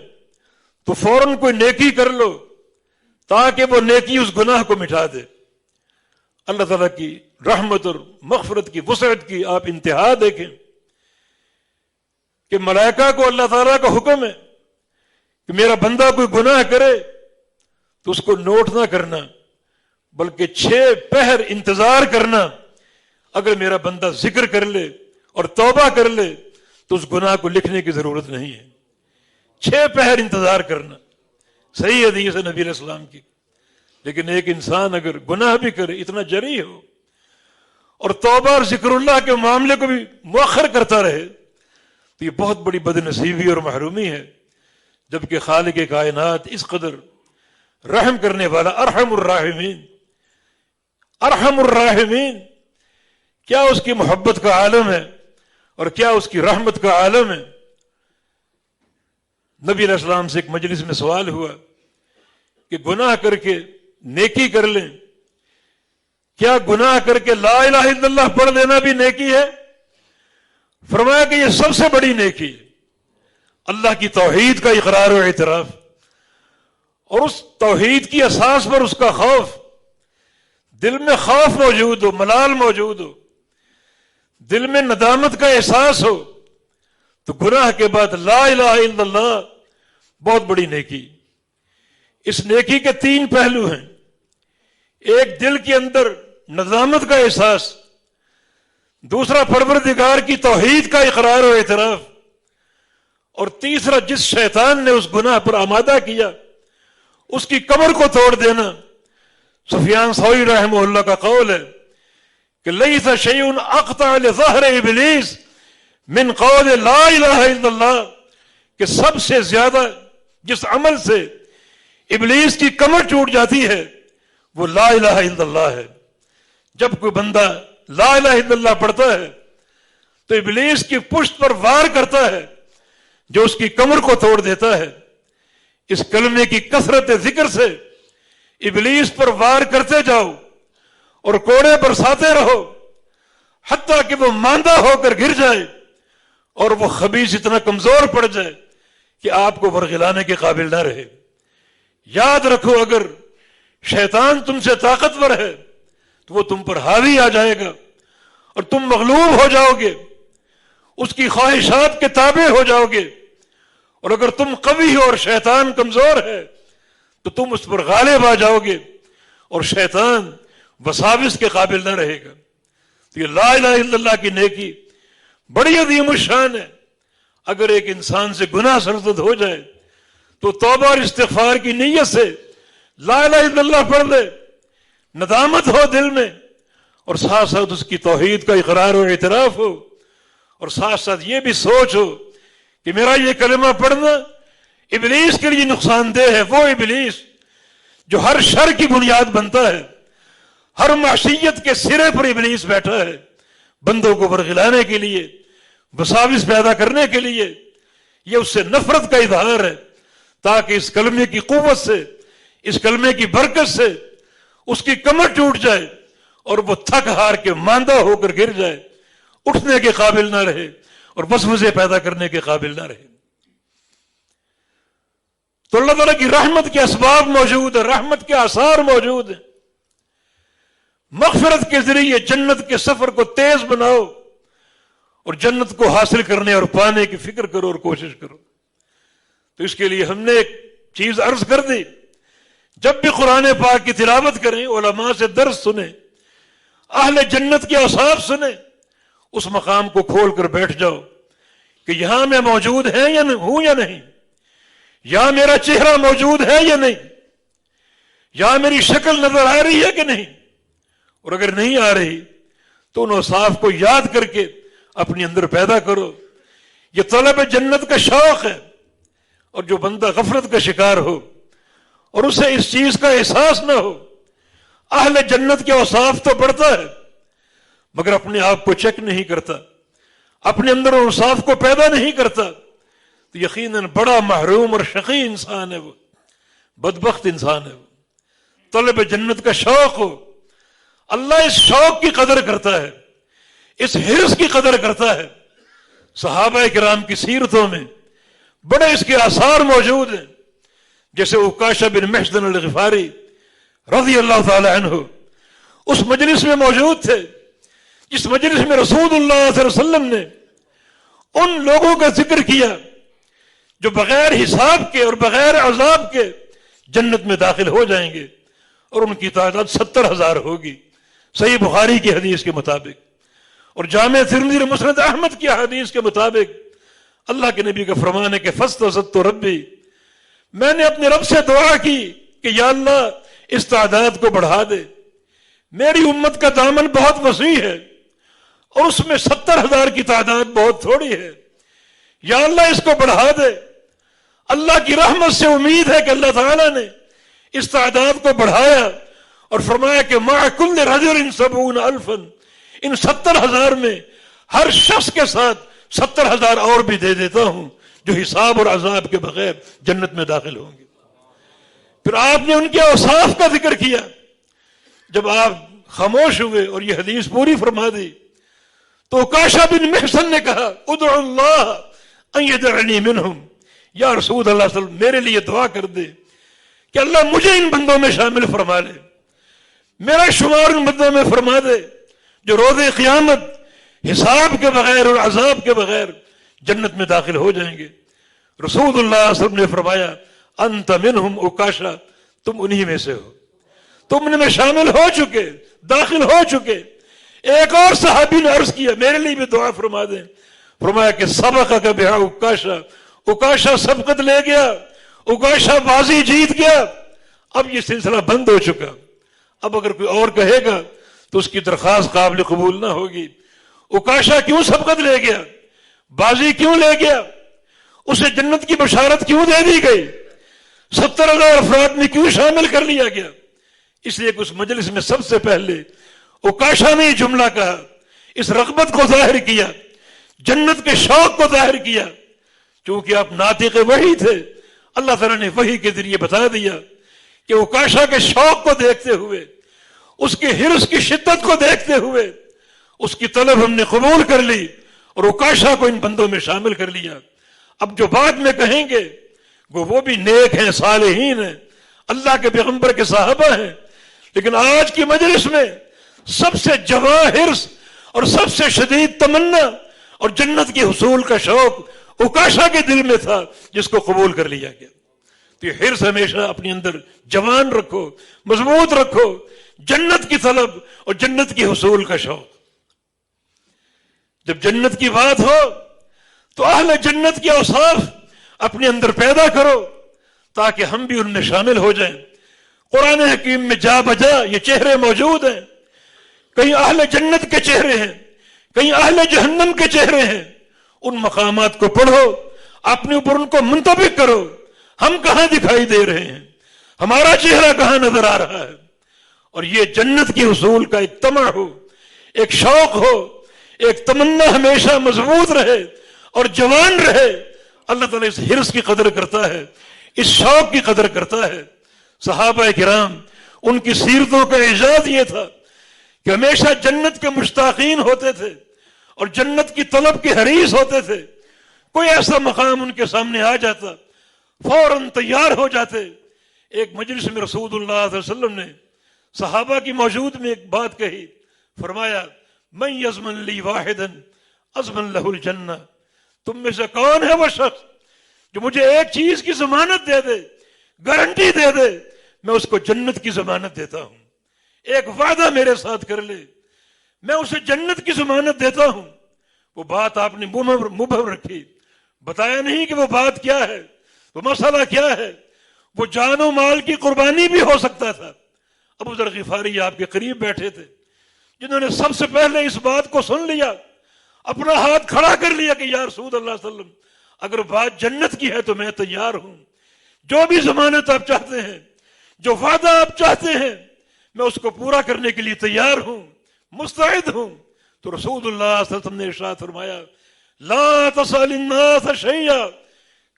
تو فوراً کوئی نیکی کر لو تاکہ وہ نیکی اس گناہ کو مٹا دے. اللہ تعالیٰ کی رحمت اور مغفرت کی وسعت کی آپ انتہا دیکھیں کہ ملائکہ کو اللہ تعالیٰ کا حکم ہے کہ میرا بندہ کوئی گناہ کرے تو اس کو نوٹ نہ کرنا بلکہ 6 پہر انتظار کرنا. اگر میرا بندہ ذکر کر لے اور توبہ کر لے تو اس گناہ کو لکھنے کی ضرورت نہیں ہے. 6 پہر انتظار کرنا صحیح حدیث ہے نبی علیہ السلام کی. لیکن ایک انسان اگر گناہ بھی کرے, اتنا جری ہو اور توبہ اور ذکر اللہ کے معاملے کو بھی مؤخر کرتا رہے تو یہ بہت بڑی بد نصیبی اور محرومی ہے. جبکہ خالق کائنات اس قدر رحم کرنے والا, ارحم الراحمین, ارحم الراحمین, کیا اس کی محبت کا عالم ہے اور کیا اس کی رحمت کا عالم ہے. نبی علیہ السلام سے ایک مجلس میں سوال ہوا کہ گناہ کر کے نیکی کر لیں, کیا گناہ کر کے لا الہ الا اللہ پڑھ لینا بھی نیکی ہے؟ فرمایا کہ یہ سب سے بڑی نیکی ہے, اللہ کی توحید کا اقرار و اعتراف اور اس توحید کی اساس پر اس کا خوف. دل میں خوف موجود ہو, ملال موجود ہو, دل میں ندامت کا احساس ہو تو گناہ کے بعد لا الہ الا اللہ بہت بڑی نیکی. اس نیکی کے 3 پہلو ہیں. ایک دل کے اندر ندامت کا احساس, دوسرا پروردگار کی توحید کا اقرار و اعتراف, اور تیسرا جس شیطان نے اس گناہ پر آمادہ کیا اس کی کمر کو توڑ دینا. سفیان ثوری رحمہ اللہ کا قول ہے کہ لیس شیء اقطع لظہر ابلیس من قول لا الہ الا اللہ, کہ سب سے زیادہ جس عمل سے ابلیس کی کمر ٹوٹ جاتی ہے وہ لا الہ الا اللہ ہے. جب کوئی بندہ لا الہ الا اللہ پڑھتا ہے تو ابلیس کی پشت پر وار کرتا ہے جو اس کی کمر کو توڑ دیتا ہے. اس کلمے کی کثرت ذکر سے ابلیس پر وار کرتے جاؤ اور کوڑے برساتے رہو حتیٰ کہ وہ ماندہ ہو کر گر جائے اور وہ خبیث اتنا کمزور پڑ جائے کہ آپ کو ورغلانے کے قابل نہ رہے. یاد رکھو, اگر شیطان تم سے طاقتور ہے تو وہ تم پر حاوی آ جائے گا اور تم مغلوب ہو جاؤ گے, اس کی خواہشات کے تابع ہو جاؤ گے. اور اگر تم قوی ہو اور شیطان کمزور ہے تو تم اس پر غالب آ جاؤ گے اور شیطان وساوس کے قابل نہ رہے گا. تو یہ لا الہ الا اللہ کی نیکی بڑی عظیم الشان ہے. اگر ایک انسان سے گناہ سرزد ہو جائے تو توبہ اور استغفار کی نیت سے لا الہ الا اللہ پڑھ لے, ندامت ہو دل میں اور ساتھ ساتھ اس کی توحید کا اقرار و اعتراف ہو, اور ساتھ ساتھ یہ بھی سوچ ہو کہ میرا یہ کلمہ پڑھنا ابلیس کے لیے نقصان دہ ہے. وہ ابلیس جو ہر شر کی بنیاد بنتا ہے, ہر معصیت کے سرے پر ابلیس بیٹھا ہے بندوں کو ورغلانے کے لیے, وساوس پیدا کرنے کے لیے. یہ اس سے نفرت کا اظہار ہے تاکہ اس کلمے کی قوت سے, اس کلمے کی برکت سے اس کی کمر ٹوٹ جائے اور وہ تھک ہار کے ماندہ ہو کر گر جائے, اٹھنے کے قابل نہ رہے اور وسوسے پیدا کرنے کے قابل نہ رہے. تو اللہ تعالیٰ کی رحمت کے اسباب موجود ہیں, رحمت کے آثار موجود ہیں. مغفرت کے ذریعے جنت کے سفر کو تیز بناؤ اور جنت کو حاصل کرنے اور پانے کی فکر کرو اور کوشش کرو. تو اس کے لیے ہم نے ایک چیز عرض کر دی, جب بھی قرآن پاک کی تلاوت کریں, علماء سے درس سنیں, اہل جنت کے اوصاف سنیں, اس مقام کو کھول کر بیٹھ جاؤ کہ یہاں میں موجود ہیں یا ہوں یا نہیں, یا میرا چہرہ موجود ہے یا نہیں، یا میری شکل نظر آ رہی ہے کہ نہیں، اور اگر نہیں آ رہی تو ان اوصاف کو یاد کر کے اپنے اندر پیدا کرو۔ یہ طلب جنت کا شوق ہے، اور جو بندہ غفلت کا شکار ہو اور اسے اس چیز کا احساس نہ ہو، اہل جنت کے اوصاف تو بڑھتا ہے مگر اپنے آپ کو چیک نہیں کرتا، اپنے اندر اوصاف کو پیدا نہیں کرتا، تو یقیناً بڑا محروم اور شقی انسان ہے، وہ بدبخت انسان ہے۔ وہ طلب جنت کا شوق ہو، اللہ اس شوق کی قدر کرتا ہے، اس حرص کی قدر کرتا ہے۔ صحابہ کرام کی سیرتوں میں بڑے اس کے آثار موجود ہیں، جیسے عکاشہ بن محصن الغفاری رضی اللہ تعالی عنہ اس مجلس میں موجود تھے جس مجلس میں رسول اللہ صلی اللہ علیہ وسلم نے ان لوگوں کا ذکر کیا جو بغیر حساب کے اور بغیر عذاب کے جنت میں داخل ہو جائیں گے، اور ان کی تعداد 70,000 ہوگی، صحیح بخاری کی حدیث کے مطابق، اور جامع ترمذی مسند احمد کی حدیث کے مطابق اللہ کے نبی کا فرمان ہے کہ فاستزدت ربی، میں نے اپنے رب سے دعا کی کہ یا اللہ اس تعداد کو بڑھا دے، میری امت کا دامن بہت وسیع ہے اور اس میں 70,000 کی تعداد بہت تھوڑی ہے، یا اللہ اس کو بڑھا دے۔ اللہ کی رحمت سے امید ہے کہ اللہ تعالیٰ نے اس تعداد کو بڑھایا اور فرمایا کہ مع کل رجل 70,000، ان 70,000 میں ہر شخص کے ساتھ 70,000 اور بھی دے دیتا ہوں جو حساب اور عذاب کے بغیر جنت میں داخل ہوں گے۔ پھر آپ نے ان کے اوصاف کا ذکر کیا۔ جب آپ خاموش ہوئے اور یہ حدیث پوری فرما دی تو عکاشہ بن محصن نے کہا ادعو اللہ ان یدعنی منہم، یا رسول اللہ صلی اللہ علیہ وسلم میرے لیے دعا کر دے کہ اللہ مجھے ان بندوں میں شامل فرما لے، میرا شمار ان بندوں میں فرما دے جو روز قیامت حساب کے بغیر اور عذاب کے بغیر جنت میں داخل ہو جائیں گے۔ رسول اللہ صلی اللہ علیہ وسلم نے فرمایا انت منہم عکاشہ، تم انہی میں سے ہو، تم ان میں شامل ہو چکے، داخل ہو چکے۔ ایک اور صحابی نے عرض کیا میرے لیے بھی دعا فرما دیں، فرمایا کہ سبقک بہا عکاشہ، عکاشہ سبقت لے گیا، عکاشہ بازی جیت گیا، اب یہ سلسلہ بند ہو چکا، اب اگر کوئی اور کہے گا تو اس کی درخواست قابل قبول نہ ہوگی۔ عکاشہ کیوں سبقت لے گیا، بازی کیوں لے گیا، اسے جنت کی بشارت کیوں دے دی گئی، 70,000 افراد میں کیوں شامل کر لیا گیا؟ اس لیے کہ اس مجلس میں سب سے پہلے عکاشہ نے یہ جملہ کہا، اس رغبت کو ظاہر کیا، جنت کے شوق کو ظاہر کیا، چونکہ آپ ناطق وحی تھے، اللہ تعالیٰ نے وحی کے ذریعے بتا دیا کہ عکاشہ کے شوق کو دیکھتے ہوئے، اس کے حرص کی شدت کو دیکھتے ہوئے اس کی طلب ہم نے قبول کر لی اور عکاشہ کو ان بندوں میں شامل کر لیا۔ اب جو بعد میں کہیں گے وہ بھی نیک ہیں، صالحین ہیں، اللہ کے پیغمبر کے صحابہ ہیں، لیکن آج کی مجلس میں سب سے جواں حرص اور سب سے شدید تمنا اور جنت کے حصول کا شوق عکاشہ کے دل میں تھا جس کو قبول کر لیا گیا۔ تو یہ حرص ہمیشہ اپنے اندر جوان رکھو، مضبوط رکھو، جنت کی طلب اور جنت کے حصول کا شوق۔ جب جنت کی بات ہو تو اہل جنت کے اوصاف اپنے اندر پیدا کرو تاکہ ہم بھی ان میں شامل ہو جائیں۔ قرآن حکیم میں جا بجا یہ چہرے موجود ہیں، کہیں اہل جنت کے چہرے ہیں، کہیں اہل جہنم کے چہرے ہیں۔ ان مقامات کو پڑھو، اپنے اوپر ان کو منطبق کرو، ہم کہاں دکھائی دے رہے ہیں، ہمارا چہرہ کہاں نظر آ رہا ہے، اور یہ جنت کے حصول کا ایک طمع ہو، ایک شوق ہو، ایک تمنا ہمیشہ مضبوط رہے اور جوان رہے۔ اللہ تعالیٰ اس حرص کی قدر کرتا ہے، اس شوق کی قدر کرتا ہے۔ صحابہ کرام ان کی سیرتوں کا اعجاز یہ تھا کہ ہمیشہ جنت کے مشتاقین ہوتے تھے اور جنت کی طلب کے حریص ہوتے تھے۔ کوئی ایسا مقام ان کے سامنے آ جاتا فوراً تیار ہو جاتے۔ ایک مجلس میں رسول اللہ صلی اللہ علیہ وسلم نے صحابہ کی موجود میں ایک بات کہی، فرمایا من یضمن لی واحدا اضمن لہ الجنہ، تم میں سے کون ہے وہ شخص جو مجھے ایک چیز کی ضمانت دے دے، گارنٹی دے دے، میں اس کو جنت کی ضمانت دیتا ہوں۔ ایک وعدہ میرے ساتھ کر لے، میں اسے جنت کی ضمانت دیتا ہوں۔ وہ بات آپ نے مبہم رکھی، بتایا نہیں کہ وہ بات کیا ہے، وہ مسئلہ کیا ہے؟ وہ جان و مال کی قربانی بھی ہو سکتا تھا۔ ابو ذر غفاری آپ کے قریب بیٹھے تھے، جنہوں نے سب سے پہلے اس بات کو سن لیا، اپنا ہاتھ کھڑا کر لیا کہ یا رسول اللہ صلی اللہ علیہ وسلم، اگر بات جنت کی ہے تو میں تیار ہوں، جو بھی ضمانت آپ چاہتے ہیں، جو وعدہ آپ چاہتے ہیں، میں اس کو پورا کرنے کے لیے تیار ہوں، مستعد ہوں۔ تو رسول اللہ صلی اللہ علیہ وسلم نے ارشاد فرمایا، لا تسأل الناس شیئا،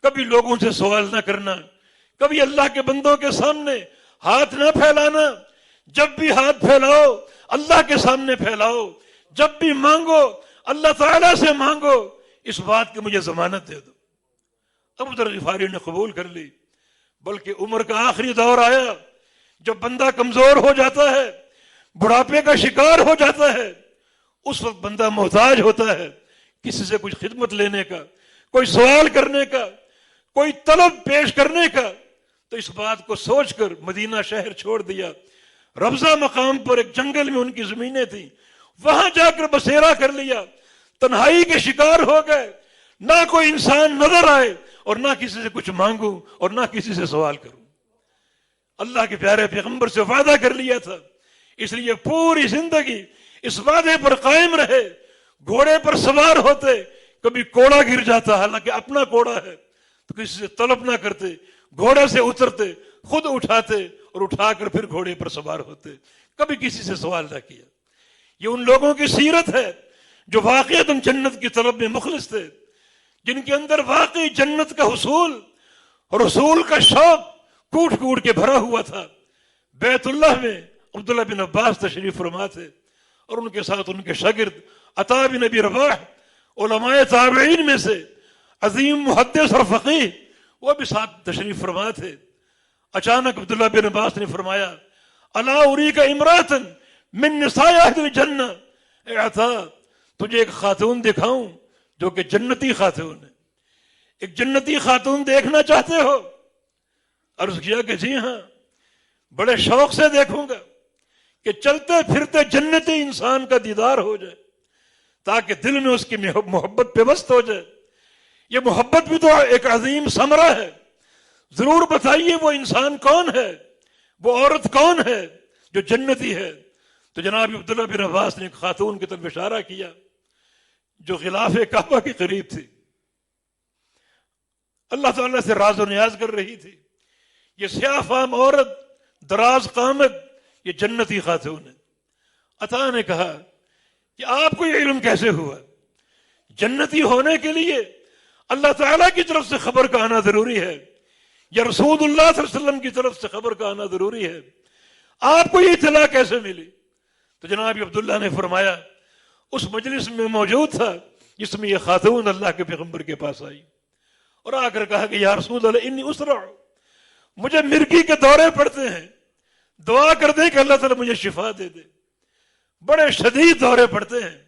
کبھی لوگوں سے سوال نہ کرنا، کبھی اللہ کے بندوں کے سامنے ہاتھ نہ پھیلانا۔ جب بھی ہاتھ پھیلاؤ اللہ کے سامنے پھیلاؤ، جب بھی مانگو اللہ تعالیٰ سے مانگو، اس بات کی مجھے ضمانت دے دو۔ ابو ذر غفاری نے قبول کر لی۔ بلکہ عمر کا آخری دور آیا، جب بندہ کمزور ہو جاتا ہے، بڑھاپے کا شکار ہو جاتا ہے، اس وقت بندہ محتاج ہوتا ہے کسی سے کچھ خدمت لینے کا، کوئی سوال کرنے کا، کوئی طلب پیش کرنے کا۔ تو اس بات کو سوچ کر مدینہ شہر چھوڑ دیا، ربضہ مقام پر ایک جنگل میں ان کی زمینیں تھیں، وہاں جا کر بسیرا کر لیا، تنہائی کے شکار ہو گئے، نہ کوئی انسان نظر آئے اور نہ کسی سے کچھ مانگوں اور نہ کسی سے سوال کروں۔ اللہ کے پیارے پیغمبر سے وعدہ کر لیا تھا، اس لیے پوری زندگی اس وعدے پر قائم رہے۔ گھوڑے پر سوار ہوتے، کبھی کوڑا گر جاتا، حالانکہ اپنا کوڑا ہے، تو کسی سے طلب نہ کرتے، گھوڑے سے اترتے، خود اٹھاتے اور اٹھا کر پھر گھوڑے پر سوار ہوتے، کبھی کسی سے سوال نہ کیا۔ یہ ان لوگوں کی سیرت ہے جو واقعتاً جنت کی طلب میں مخلص تھے، جن کے اندر واقعی جنت کا حصول اور رسول کا شوق کوٹ کوٹ کے بھرا ہوا تھا۔ بیت اللہ میں عبداللہ بن عباس تشریف فرما تھے، اور ان کے ساتھ ان کے شاگرد عطا بن ابی رباح، علماء تابعین میں سے عظیم محدث اور فقیہ، وہ بھی ساتھ تشریف فرما تھے۔ اچانک عبداللہ بن عباس نے فرمایا، الا اریک امراۃ من نساء اہل الجنہ، اے عطا تجھے ایک خاتون دکھاؤں جو کہ جنتی خاتون ہے، ایک جنتی خاتون دیکھنا چاہتے ہو؟ عرض کیا کہ جی ہاں، بڑے شوق سے دیکھوں گا کہ چلتے پھرتے جنتی انسان کا دیدار ہو جائے، تاکہ دل میں اس کی محبت پیوست ہو جائے۔ یہ محبت بھی تو ایک عظیم ثمرہ ہے۔ ضرور بتائیے وہ انسان کون ہے، وہ عورت کون ہے جو جنتی ہے؟ تو جناب عبداللہ بن عباس نے ایک خاتون کی طرف اشارہ کیا جو غلاف کعبہ کے قریب تھی، اللہ تعالیٰ سے راز و نیاز کر رہی تھی۔ یہ سیاہ فام عورت، دراز قامت، یہ جنتی خاتون ہے۔ عطا نے کہا کہ آپ کو یہ علم کیسے ہوا؟ جنتی ہونے کے لیے اللہ تعالیٰ کی طرف سے خبر کا آنا ضروری ہے، یا رسول اللہ صلی اللہ علیہ وسلم کی طرف سے خبر کا آنا ضروری ہے؟ آپ کو یہ اطلاع کیسے ملی؟ تو جناب عبداللہ نے فرمایا، اس مجلس میں موجود تھا جس میں یہ خاتون اللہ کے پیغمبر کے پاس آئی اور آ کر کہا کہ یا رسول اللہ انی اسرع، مجھے مرگی کے دورے پڑتے ہیں، دعا کر دیں کہ اللہ تعالیٰ مجھے شفا دے دے۔ بڑے شدید دورے پڑتے ہیں،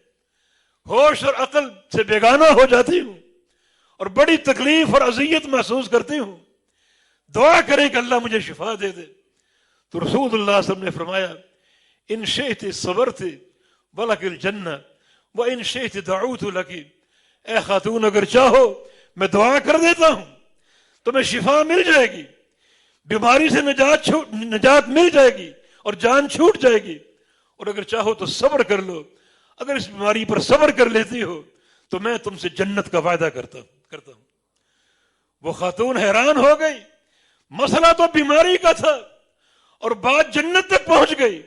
ہوش اور عقل سے بیگانہ ہو جاتی ہوں اور بڑی تکلیف اور اذیت محسوس کرتی ہوں، دعا کریں کہ اللہ مجھے شفا دے دے۔ تو رسول اللہ صلی اللہ علیہ وسلم نے فرمایا، ان شئت صبرت ولک الجنہ وان شئت دعوت لک، اے خاتون اگر چاہو میں دعا کر دیتا ہوں، تمہیں شفا مل جائے گی، بیماری سے نجات مل جائے گی اور جان چھوٹ جائے گی، اور اگر چاہو تو صبر کر لو، اگر اس بیماری پر صبر کر لیتی ہو تو میں تم سے جنت کا وعدہ کرتا ہوں۔ وہ خاتون حیران ہو گئی، مسئلہ تو بیماری کا تھا اور بات جنت تک پہنچ گئی۔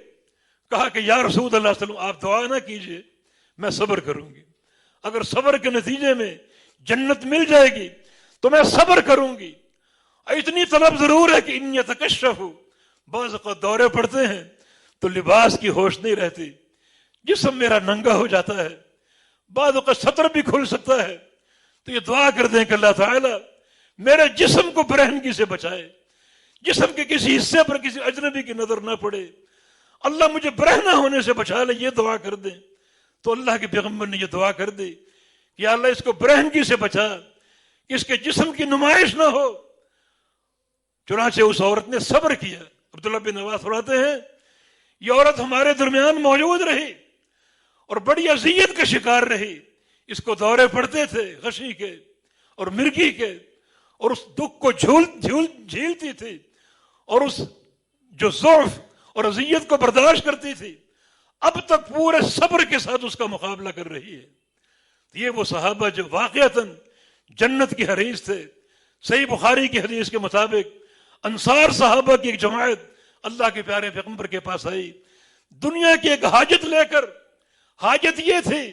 کہا کہ یا رسول اللہ صلی اللہ علیہ وسلم آپ دعا نہ کیجئے، میں صبر کروں گی، اگر صبر کے نتیجے میں جنت مل جائے گی تو میں صبر کروں گی۔ اتنی طلب ضرور ہے کہ ان یتکشف، بعض اوقات دورے پڑتے ہیں تو لباس کی ہوش نہیں رہتی، جسم میرا ننگا ہو جاتا ہے، بعض اوقات سطر بھی کھل سکتا ہے، تو یہ دعا کر دیں کہ اللہ تعالیٰ میرے جسم کو برہنگی سے بچائے، جسم کے کسی حصے پر کسی اجنبی کی نظر نہ پڑے، اللہ مجھے برہنہ ہونے سے بچا لے، یہ دعا کر دیں۔ تو اللہ کے پیغمبر نے یہ دعا کر دی کہ یا اللہ اس کو برہنگی سے بچا، اس کے جسم کی نمائش نہ ہو۔ چنانچہ اس عورت نے صبر کیا۔ عبداللہ بن عباس فرماتے ہیں یہ عورت ہمارے درمیان موجود رہی اور بڑی اذیت کا شکار رہی، اس کو دورے پڑتے تھے غشی کے اور مرگی کے، اور اس دکھ کو جھیلتی تھی اور اس جو ضعف اور اذیت کو برداشت کرتی تھی، اب تک پورے صبر کے ساتھ اس کا مقابلہ کر رہی ہے. یہ وہ صحابہ جو واقعتاً جنت کی حریث تھے. صحیح بخاری کی حدیث کے مطابق انصار صحابہ کی ایک جماعت اللہ کے پیارے پیغمبر کے پاس آئی دنیا کی ایک حاجت لے کر. حاجت یہ تھی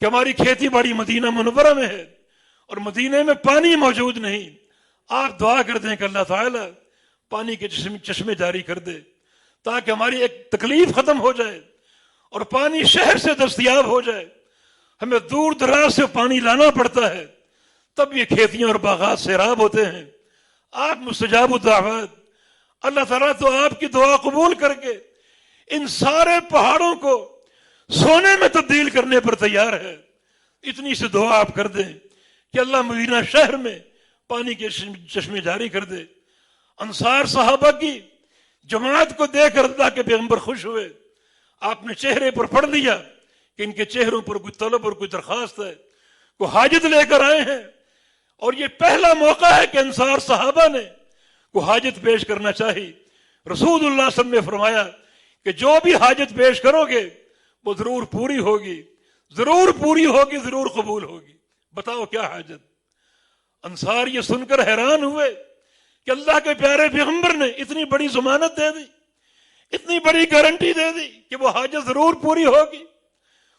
کہ ہماری کھیتی باڑی مدینہ منورہ میں ہے اور مدینہ میں پانی موجود نہیں. آپ دعا کر دیں کہ اللہ تعالیٰ پانی کے چشمے جاری کر دے تاکہ ہماری ایک تکلیف ختم ہو جائے اور پانی شہر سے دستیاب ہو جائے. ہمیں دور دراز سے پانی لانا پڑتا ہے تب یہ کھیتیاں اور باغات سیراب ہوتے ہیں. آپ مستجاب الدعوات. اللہ تعالیٰ تو آپ کی دعا قبول کر کے ان سارے پہاڑوں کو سونے میں تبدیل کرنے پر تیار ہے. اتنی سی دعا آپ کر دیں کہ اللہ مدینہ شہر میں پانی کے چشمے جاری کر دے. انصار صحابہ کی جماعت کو دیکھ کر اللہ کے پیغمبر خوش ہوئے. آپ نے چہرے پر پڑھ لیا کہ ان کے چہروں پر کوئی طلب اور کوئی درخواست ہے, کوئی حاجت لے کر آئے ہیں. اور یہ پہلا موقع ہے کہ انصار صحابہ نے کوئی حاجت پیش کرنا چاہی. رسول اللہ صلی اللہ علیہ وسلم نے فرمایا کہ جو بھی حاجت پیش کرو گے وہ ضرور پوری ہوگی, ضرور پوری ہوگی, ضرور قبول ہوگی. بتاؤ کیا حاجت. انصار یہ سن کر حیران ہوئے کہ اللہ کے پیارے پیغمبر نے اتنی بڑی ضمانت دے دی, اتنی بڑی گارنٹی دے دی کہ وہ حاجت ضرور پوری ہوگی.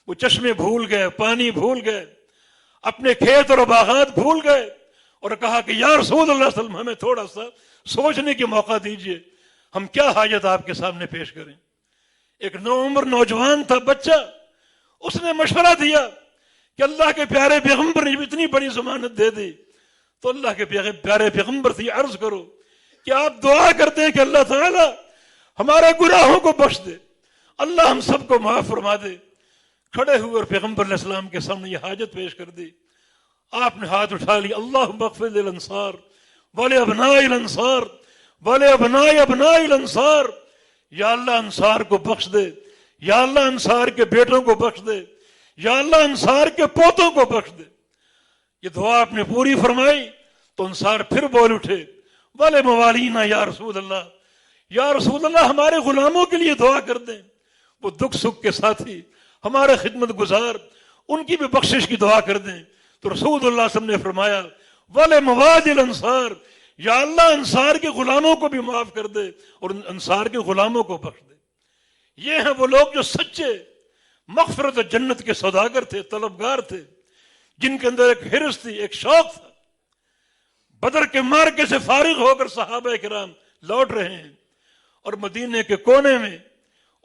وہ چشمے بھول گئے, پانی بھول گئے, اپنے کھیت اور باغات بھول گئے اور کہا کہ یا رسول اللہ صلی اللہ علیہ وسلم ہمیں تھوڑا سا سوچنے کی موقع دیجئے, ہم کیا حاجت آپ کے سامنے پیش کریں. ایک نوعمر نوجوان تھا, بچہ, اس نے مشورہ دیا کہ اللہ کے پیارے پیغمبر نے اتنی بڑی ضمانت دے دی تو اللہ کے پیارے پیغمبر سے عرض کرو کہ آپ دعا کرتے ہیں کہ اللہ تعالی ہمارے گناہوں کو بخش دے, اللہ ہم سب کو معاف فرما دے. کھڑے ہوئے اور پیغمبر علیہ السلام کے سامنے یہ حاجت پیش کر دی. آپ نے ہاتھ اٹھا لی, اللہم اغفر للانصار ولابناء الانصار ولابناء ابناء الانصار. یا اللہ انصار کو بخش دے, یا اللہ انصار کے بیٹوں کو بخش دے, یا اللہ انصار کے پوتوں کو بخش دے. یہ دعا آپ نے پوری فرمائی تو انصار پھر بول اٹھے, والے موالینا یا رسول اللہ, یا رسول اللہ ہمارے غلاموں کے لیے دعا کر دیں, وہ دکھ سکھ کے ساتھی, ہمارے خدمت گزار, ان کی بھی بخشش کی دعا کر دیں. تو رسول اللہ صلی اللہ علیہ وسلم نے فرمایا والے مواد الانصار, یا اللہ انصار کے غلاموں کو بھی معاف کر دے اور انصار کے غلاموں کو بخش دے. یہ ہیں وہ لوگ جو سچے مغفرت و جنت کے سوداگر تھے, طلبگار تھے, جن کے اندر ایک حرص تھی, ایک شوق تھا. بدر کے مارکے سے فارغ ہو کر صحابہ کرام لوٹ رہے ہیں اور مدینے کے کونے میں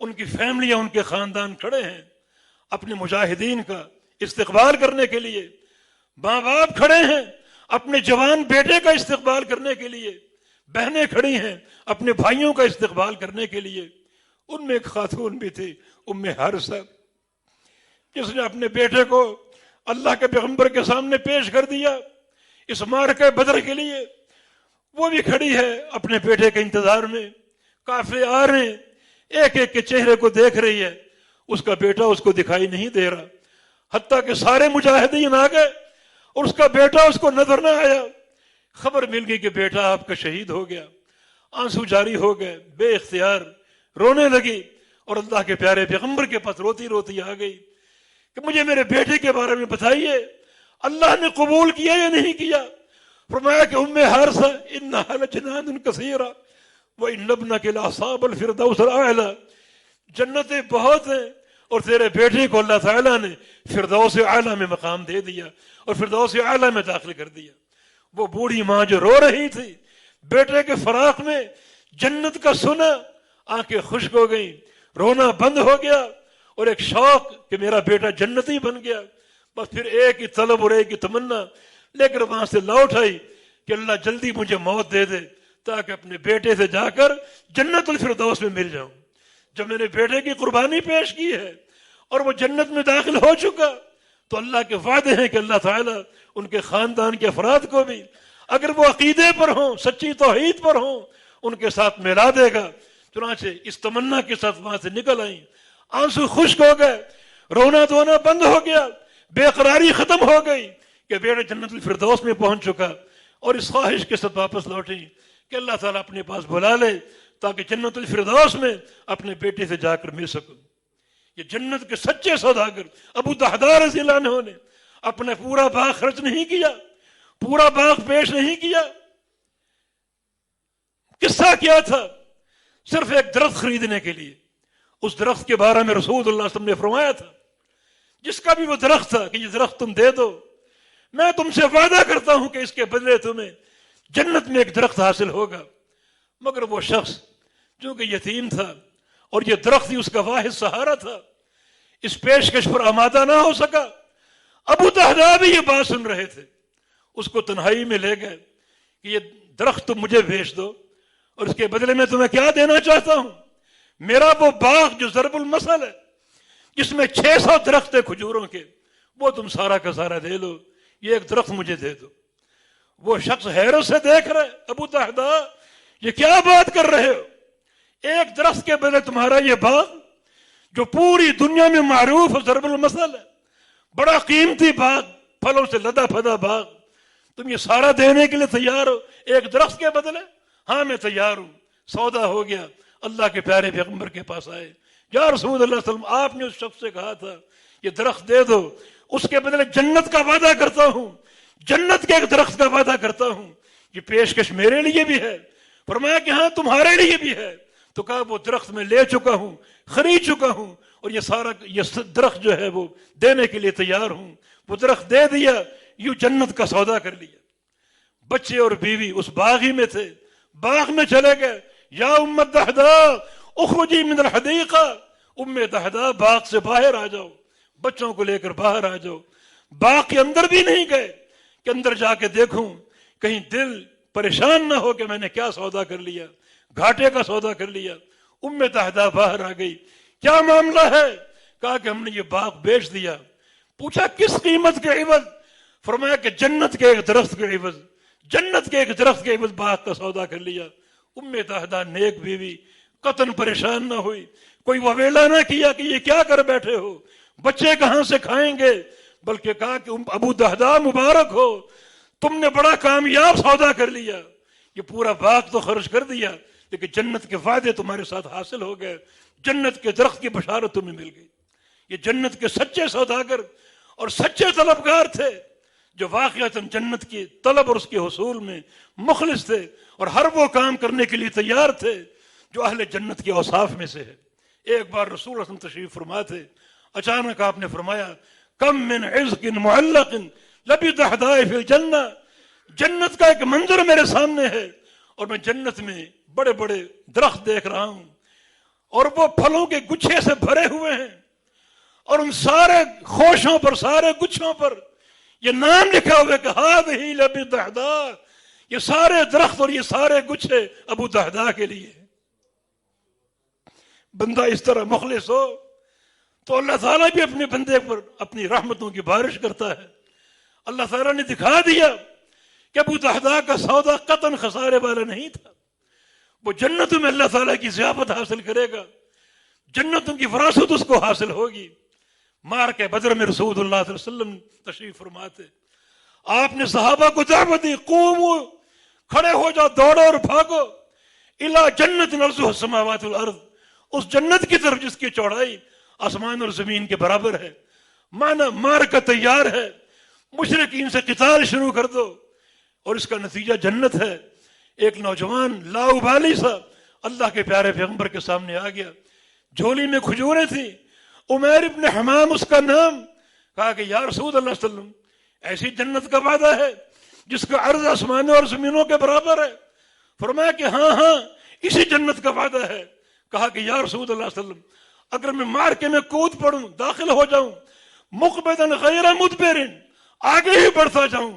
ان کی فیملیاں, ان کے خاندان کھڑے ہیں اپنے مجاہدین کا استقبال کرنے کے لیے. ماں باپ کھڑے ہیں اپنے جوان بیٹے کا استقبال کرنے کے لیے, بہنیں کھڑی ہیں اپنے بھائیوں کا استقبال کرنے کے لیے. ان میں ایک خاتون بھی تھی, ام حارثہ, جس نے اپنے بیٹے کو اللہ کے پیغمبر کے سامنے پیش کر دیا اس معرکہ بدر کے لیے. وہ بھی کھڑی ہے اپنے بیٹے کے انتظار میں. قافلے آ رہے ہیں, ایک ایک کے چہرے کو دیکھ رہی ہے, اس کا بیٹا اس کو دکھائی نہیں دے رہا. حتیٰ کہ سارے مجاہدین آ گئے اور اس کا بیٹا اس کو نظر نہ آیا. خبر مل گئی کہ بیٹا آپ کا شہید ہو گیا. آنسو جاری ہو گئے, بے اختیار رونے لگی اور اللہ کے پیارے پیغمبر کے پاس روتی روتی آ گئی کہ مجھے میرے بیٹے کے بارے میں بتائیے, اللہ نے قبول کیا یا نہیں کیا. فرمایا کہ ام حارثہ انہا لجنان کثیرہ وان ابنک لاصحاب الفردوس الاعلی, جنتیں بہت ہیں اور تیرے بیٹے کو اللہ تعالیٰ نے فردوس اعلی میں مقام دے دیا اور فردوس اعلی میں داخل کر دیا. وہ بوڑھی ماں جو رو رہی تھی بیٹے کے فراق میں, جنت کا سنا, آنکھیں خشک ہو گئیں, رونا بند ہو گیا اور ایک شوق کہ میرا بیٹا جنتی بن گیا. بس پھر ایک ہی طلب اور ایک ہی تمنا لے کر وہاں سے لوٹ آئی کہ اللہ جلدی مجھے موت دے دے تاکہ اپنے بیٹے سے جا کر جنت الفردوس میں مل جاؤں. جب میں نے بیٹے کی قربانی پیش کی ہے اور وہ جنت میں داخل ہو چکا تو اللہ کے وعدے ہیں کہ اللہ تعالیٰ ان کے خاندان کے افراد کو بھی اگر وہ عقیدے پر ہوں, سچی توحید پر ہوں, ان کے ساتھ ملا دے گا. چنانچہ اس تمنا کے ساتھ وہاں سے نکل آئیں, آنسو خشک ہو گئے, رونا دھونا بند ہو گیا, بے قراری ختم ہو گئی کہ بیٹا جنت الفردوس میں پہنچ چکا. اور اس خواہش کے ساتھ واپس لوٹیں کہ اللہ تعالیٰ اپنے پاس بلا لے تاکہ جنت الفردوس میں اپنے بیٹے سے جا کر مل سکوں۔ یہ جنت کے سچے سوداگر ابو دہدہ رضی اللہ عنہ نے اپنا پورا باغ خرچ نہیں کیا، پورا باغ پیش نہیں کیا۔ قصہ کیا تھا؟ صرف ایک درخت خریدنے کے لیے۔ اس درخت کے بارے میں رسول اللہ صلی اللہ علیہ وسلم نے فرمایا تھا، جس کا بھی وہ درخت تھا، کہ یہ درخت تم دے دو، میں تم سے وعدہ کرتا ہوں کہ اس کے بدلے تمہیں جنت میں ایک درخت حاصل ہوگا۔ مگر وہ شخص چونکہ یتیم تھا اور یہ درخت ہی اس کا واحد سہارا تھا، اس پیشکش پر آمادہ نہ ہو سکا۔ ابو دہدہ بھی یہ بات سن رہے تھے، اس کو تنہائی میں لے گئے کہ یہ درخت تم مجھے بھیج دو اور اس کے بدلے میں تمہیں کیا دینا چاہتا ہوں، میرا وہ باغ جو ضرب المثل ہے جس میں 600 درخت ہے کھجوروں کے، وہ تم سارا کا سارا دے دو، یہ ایک درخت مجھے دے دو۔ وہ شخص حیرت سے دیکھ رہے، ابو دہدہ یہ کیا بات کر رہے ہو؟ ایک درخت کے بدلے تمہارا یہ باغ جو پوری دنیا میں معروف اور ضرب المثل ہے، بڑا قیمتی باغ، پھلوں سے لدا پھدا باغ، تم یہ سارا دینے کے لیے تیار ہو ایک درخت کے بدلے؟ ہاں میں تیار ہوں۔ سودا ہو گیا، اللہ کے پیارے پیغمبر کے پاس آئے، یا رسول اللہ صلی اللہ علیہ وسلم، آپ نے اس شخص سے کہا تھا یہ درخت دے دو، اس کے بدلے جنت کا وعدہ کرتا ہوں، جنت کے ایک درخت کا وعدہ کرتا ہوں، یہ پیشکش میرے لیے بھی ہے۔ فرمایا کہ ہاں تمہارے لیے بھی ہے۔ تو کہا وہ درخت میں لے چکا ہوں، خرید چکا ہوں، اور یہ سارا یہ درخت جو ہے وہ دینے کے لیے تیار ہوں۔ وہ درخت دے دیا، یوں جنت کا سودا کر لیا۔ بچے اور بیوی اس باغ ہی میں تھے، باغ میں چلے گئے، یا ام دہدہ اخرجی من الحدیقہ، ام دہدہ باغ سے باہر آ جاؤ، بچوں کو لے کر باہر آ جاؤ۔ باغ کے اندر بھی نہیں گئے کہ اندر جا کے دیکھوں کہیں دل پریشان نہ ہو کہ میں نے کیا سودا کر لیا، گھاٹے کا سودا کر لیا۔ ام دہدہ باہر آ گئی، کیا معاملہ ہے؟ کہا کہ ہم نے یہ باغ بیچ دیا۔ پوچھا کس قیمت کے عوض؟ فرمایا کہ جنت کے ایک درخت کے عوض، جنت کے ایک درخت کے عوض باغ کا سودا کر لیا۔ ام دہدہ نیک بیوی قطن پریشان نہ ہوئی، کوئی وویلا نہ کیا کہ یہ کیا کر بیٹھے ہو، بچے کہاں سے کھائیں گے، بلکہ کہا کہ ابو دہدہ مبارک ہو، تم نے بڑا کامیاب سودا کر لیا، یہ پورا باغ تو خرچ کر دیا لیکن جنت کے فائدے تمہارے ساتھ حاصل ہو گئے، جنت کے درخت کی بشارت تمہیں مل گئی۔ یہ جنت کے سچے سوداگر اور سچے طلبگار تھے جو واقعتاً جنت کی طلب اور اس کے حصول میں مخلص تھے اور ہر وہ کام کرنے کے لیے تیار تھے جو اہل جنت کے اوصاف میں سے ہے۔ ایک بار رسول اللہ صلی اللہ علیہ وسلم تشریف فرما تھے، اچانک آپ نے فرمایا کم من عزق معلق لبی دہدہ فی الجنہ، جنت کا ایک منظر میرے سامنے ہے اور میں جنت میں بڑے بڑے درخت دیکھ رہا ہوں اور وہ پھلوں کے گچھے سے بھرے ہوئے ہیں اور ان سارے خوشوں پر، سارے گچھوں پر یہ نام لکھا ہوا ہے کہ ہذہ لبی دہدہ، یہ سارے درخت اور یہ سارے گچھے ابو دہدہ کے لیے۔ بندہ اس طرح مخلص ہو تو اللہ تعالیٰ بھی اپنے بندے پر اپنی رحمتوں کی بارش کرتا ہے۔ اللہ تعالیٰ نے دکھا دیا کہ ابو دہدہ کا سودا قطعاً خسارے والا نہیں تھا، وہ جنتوں میں اللہ تعالیٰ کی ضیافت حاصل کرے گا، جنتوں کی وراثت اس کو حاصل ہوگی۔ مار کے بدر میں رسول اللہ صلی اللہ علیہ وسلم تشریف فرماتے، آپ نے صحابہ کو دعوت دی، قومو، کھڑے ہو جاؤ، دوڑو اور بھاگو، الی جنت عرضها السماوات والارض، اس جنت کی طرف جس کی چوڑائی آسمان اور زمین کے برابر ہے۔ مانا مار کا تیار ہے، مشرکین سے قتال شروع کر دو اور اس کا نتیجہ جنت ہے۔ ایک نوجوان لاؤبالی سا اللہ کے پیارے پیغمبر کے سامنے آ گیا، جھولی میں کھجوریں تھیں، عمیر ابن حمام اس کا نام، کہا کہ یا رسول اللہ صلی اللہ علیہ وسلم ایسی جنت کا وعدہ ہے جس کا عرض آسمانوں اور زمینوں کے برابر ہے؟ فرمایا کہ ہاں ہاں اسی جنت کا وعدہ ہے۔ کہا کہ یا رسول اللہ صلی اللہ علیہ وسلم اگر میں مار کے میں کود پڑوں، داخل ہو جاؤں، مقبدن غیر مدبرن، آگے ہی بڑھتا جاؤں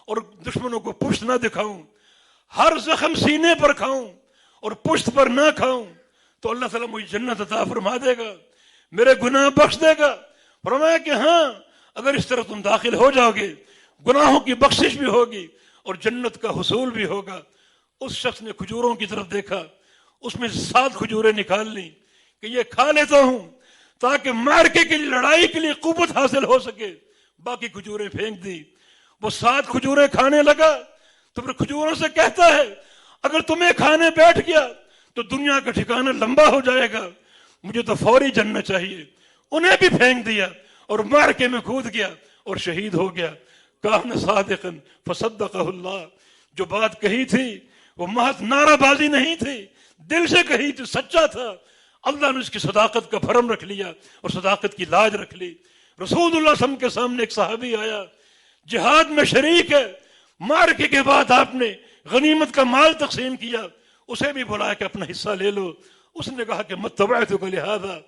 اور دشمنوں کو پشت نہ دکھاؤں، ہر زخم سینے پر کھاؤں اور پشت پر نہ کھاؤں، تو اللہ تعالیٰ مجھے جنت عطا فرما دے گا، میرے گناہ بخش دے گا۔ فرمایا کہ ہاں اگر اس طرح تم داخل ہو جاؤ گے گناہوں کی بخشش بھی ہوگی اور جنت کا حصول بھی ہوگا۔ اس شخص نے کھجوروں کی طرف دیکھا، اس میں 7 کھجوریں نکال لیں کہ یہ کھا لیتا ہوں تاکہ مارکے کے لیے، لڑائی کے لیے قوت حاصل ہو سکے، باقی کھجوریں پھینک دی۔ وہ 7 کھجوریں کھانے لگا، تو پھر کھجوروں سے کہتا ہے اگر تمہیں کھانے بیٹھ گیا تو دنیا کا ٹھکانہ لمبا ہو جائے گا، مجھے تو فوری جنت چاہیے۔ انہیں بھی پھینک دیا اور معرکے میں کود گیا اور شہید ہو گیا۔ کان صادقا فصدقہ اللہ، جو بات کہی تھی وہ محض نعرہ بازی نہیں تھی، دل سے کہی تھی، سچا تھا۔ اللہ نے اس کی صداقت کا بھرم رکھ لیا اور صداقت کی لاج رکھ لی۔ رسول اللہ صلی اللہ علیہ وسلم کے سامنے ایک صحابی آیا، جہاد میں شریک ہے، معرکے کے بعد آپ نے غنیمت کا مال تقسیم کیا، اسے بھی بلایا کہ اپنا حصہ لے لو۔ اس نے کہا کہ متبعتک لہذا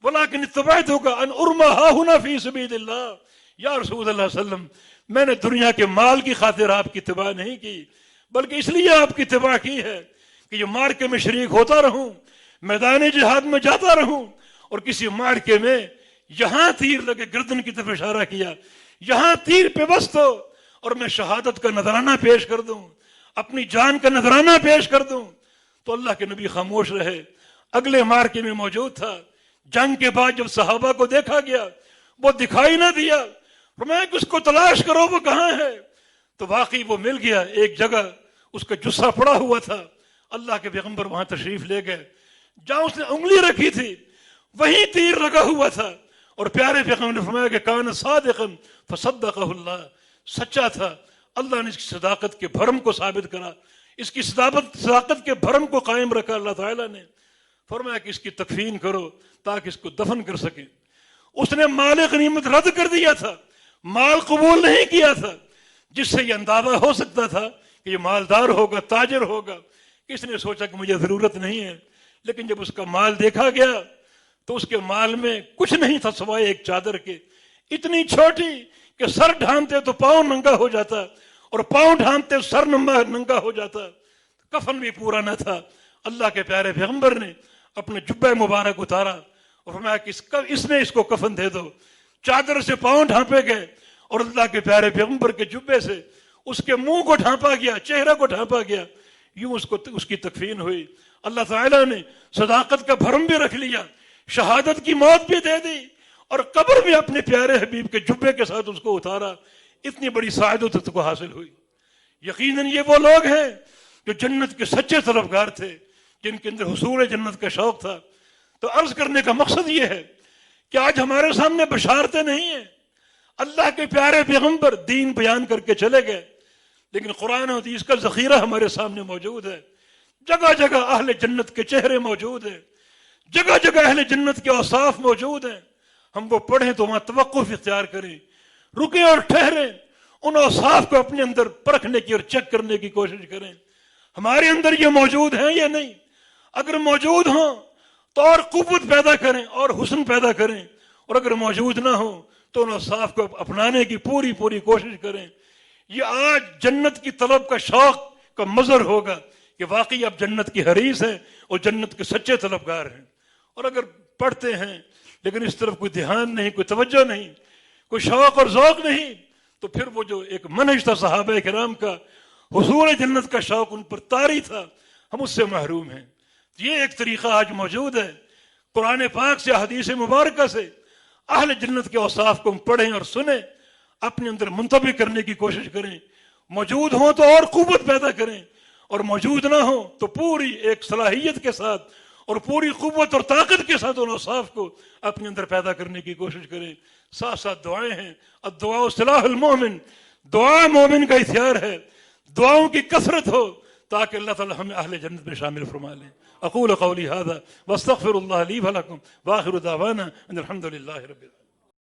ولکن اتبعتک ان ارمی ہاہنا فی سبیل اللہ۔ یا رسول اللہ صلی اللہ علیہ وسلم، میں نے دنیا کے مال کی خاطر آپ کی اتباع نہیں کی، بلکہ اس لیے آپ کی اتباع کی ہے کہ یہ معرکے میں شریک ہوتا رہوں، میدان جہاد میں جاتا رہوں، اور کسی معرکے میں یہاں تیر لگے، گردن کی طرف اشارہ کیا، یہاں تیر پہ بست ہو اور میں شہادت کا نذرانہ پیش کر دوں، اپنی جان کا نذرانہ پیش کر دوں، تو اللہ کے نبی خاموش رہے۔ اگلے معرکے میں موجود تھا، جنگ کے بعد جب صحابہ کو دیکھا گیا وہ دکھائی نہ دیا، فرمایا کہ اس کو تلاش کرو، وہ کہاں ہے؟ تو واقعی وہ مل گیا، ایک جگہ اس کا جثہ پڑا ہوا تھا۔ اللہ کے پیغمبر وہاں تشریف لے گئے، جہاں اس نے انگلی رکھی تھی وہیں تیر لگا ہوا تھا، اور پیارے پیغمبر نے فرمایا کہ کان صادقا فصدقہ اللہ، سچا تھا، اللہ نے اس کی صداقت کے بھرم کو ثابت کرا، اس کی صداقت کے بھرم کو قائم رکھا۔ اللہ تعالیٰ نے فرمایا کہ اس کی تکفین کرو تاکہ اس کو دفن کر سکے۔ اس نے مال غنیمت رد کر دیا تھا، مال قبول نہیں کیا تھا، جس سے یہ اندازہ ہو سکتا تھا کہ یہ مالدار ہوگا، تاجر ہوگا۔ کس نے سوچا کہ مجھے ضرورت نہیں ہے، لیکن جب اس کا مال دیکھا گیا تو اس کے مال میں کچھ نہیں تھا سوائے ایک چادر کے، اتنی چھوٹی کہ سر ڈھانپتے تو پاؤں ننگا ہو جاتا اور پاؤں ڈھانپتے سر ننگا ہو جاتا، کفن بھی پورا نہ تھا۔ اللہ کے پیارے پیغمبر نے اپنے جبہ مبارک اتارا اور فرمایا کہ اس میں اس کو کفن دے دو۔ چادر سے پاؤں ڈھانپے گئے اور اللہ کے پیارے پیغمبر کے جبے سے اس کے منہ کو ڈھانپا گیا، چہرہ کو ڈھانپا گیا، یوں اس کی تکفین ہوئی۔ اللہ تعالیٰ نے صداقت کا بھرم بھی رکھ لیا، شہادت کی موت بھی دے دی، اور قبر میں اپنے پیارے حبیب کے جبے کے ساتھ اس کو اتارا۔ اتنی بڑی سعادت اس کو حاصل ہوئی۔ یقیناً یہ وہ لوگ ہیں جو جنت کے سچے طلبگار تھے، جن کے اندر حصول جنت کا شوق تھا۔ تو عرض کرنے کا مقصد یہ ہے کہ آج ہمارے سامنے بشارتیں نہیں ہیں، اللہ کے پیارے پیغمبر دین بیان کر کے چلے گئے، لیکن قرآن و حدیث کا ذخیرہ ہمارے سامنے موجود ہے۔ جگہ جگہ اہل جنت کے چہرے موجود ہیں، جگہ جگہ اہل جنت کے اوصاف موجود ہیں۔ ہم وہ پڑھیں تو وہاں توقف اختیار کریں، رکیں اور ٹھہریں، ان اوصاف کو اپنے اندر پرکھنے کی اور چیک کرنے کی کوشش کریں، ہمارے اندر یہ موجود ہیں یا نہیں۔ اگر موجود ہوں تو اور قوت پیدا کریں اور حسن پیدا کریں، اور اگر موجود نہ ہو تو ان اوصاف کو اپنانے کی پوری کوشش کریں۔ یہ آج جنت کی طلب کا شوق کا مظہر ہوگا کہ واقعی اب جنت کی حریص ہیں اور جنت کے سچے طلبگار ہیں۔ اور اگر پڑھتے ہیں لیکن اس طرف کوئی دھیان نہیں، کوئی توجہ نہیں، کوئی شوق اور ذوق نہیں، تو پھر وہ جو ایک منہج تھا صحابہ کرام کا، حصول جنت کا شوق ان پر طاری تھا، ہم اس سے محروم ہیں۔ یہ ایک طریقہ آج موجود ہے، قرآن پاک سے، حدیث مبارکہ سے اہل جنت کے اوصاف کو ہم پڑھیں اور سنیں، اپنے اندر منطبق کرنے کی کوشش کریں۔ موجود ہوں تو اور قوت پیدا کریں، اور موجود نہ ہو تو پوری ایک صلاحیت کے ساتھ اور پوری قوت اور طاقت کے ساتھ ان اوصاف کو اپنے اندر پیدا کرنے کی کوشش کریں۔ ساتھ ساتھ دعائیں ہیں، الدعاء سلاح المومن، دعا مومن کا ہتھیار ہے، دعاؤں کی کثرت ہو تاکہ اللہ تعالی ہمیں اہل جنت میں شامل فرما لیں۔ اقول قولی هذا واستغفر الله لي ولكم واخر دعوانا ان الحمد لله رب العالمين۔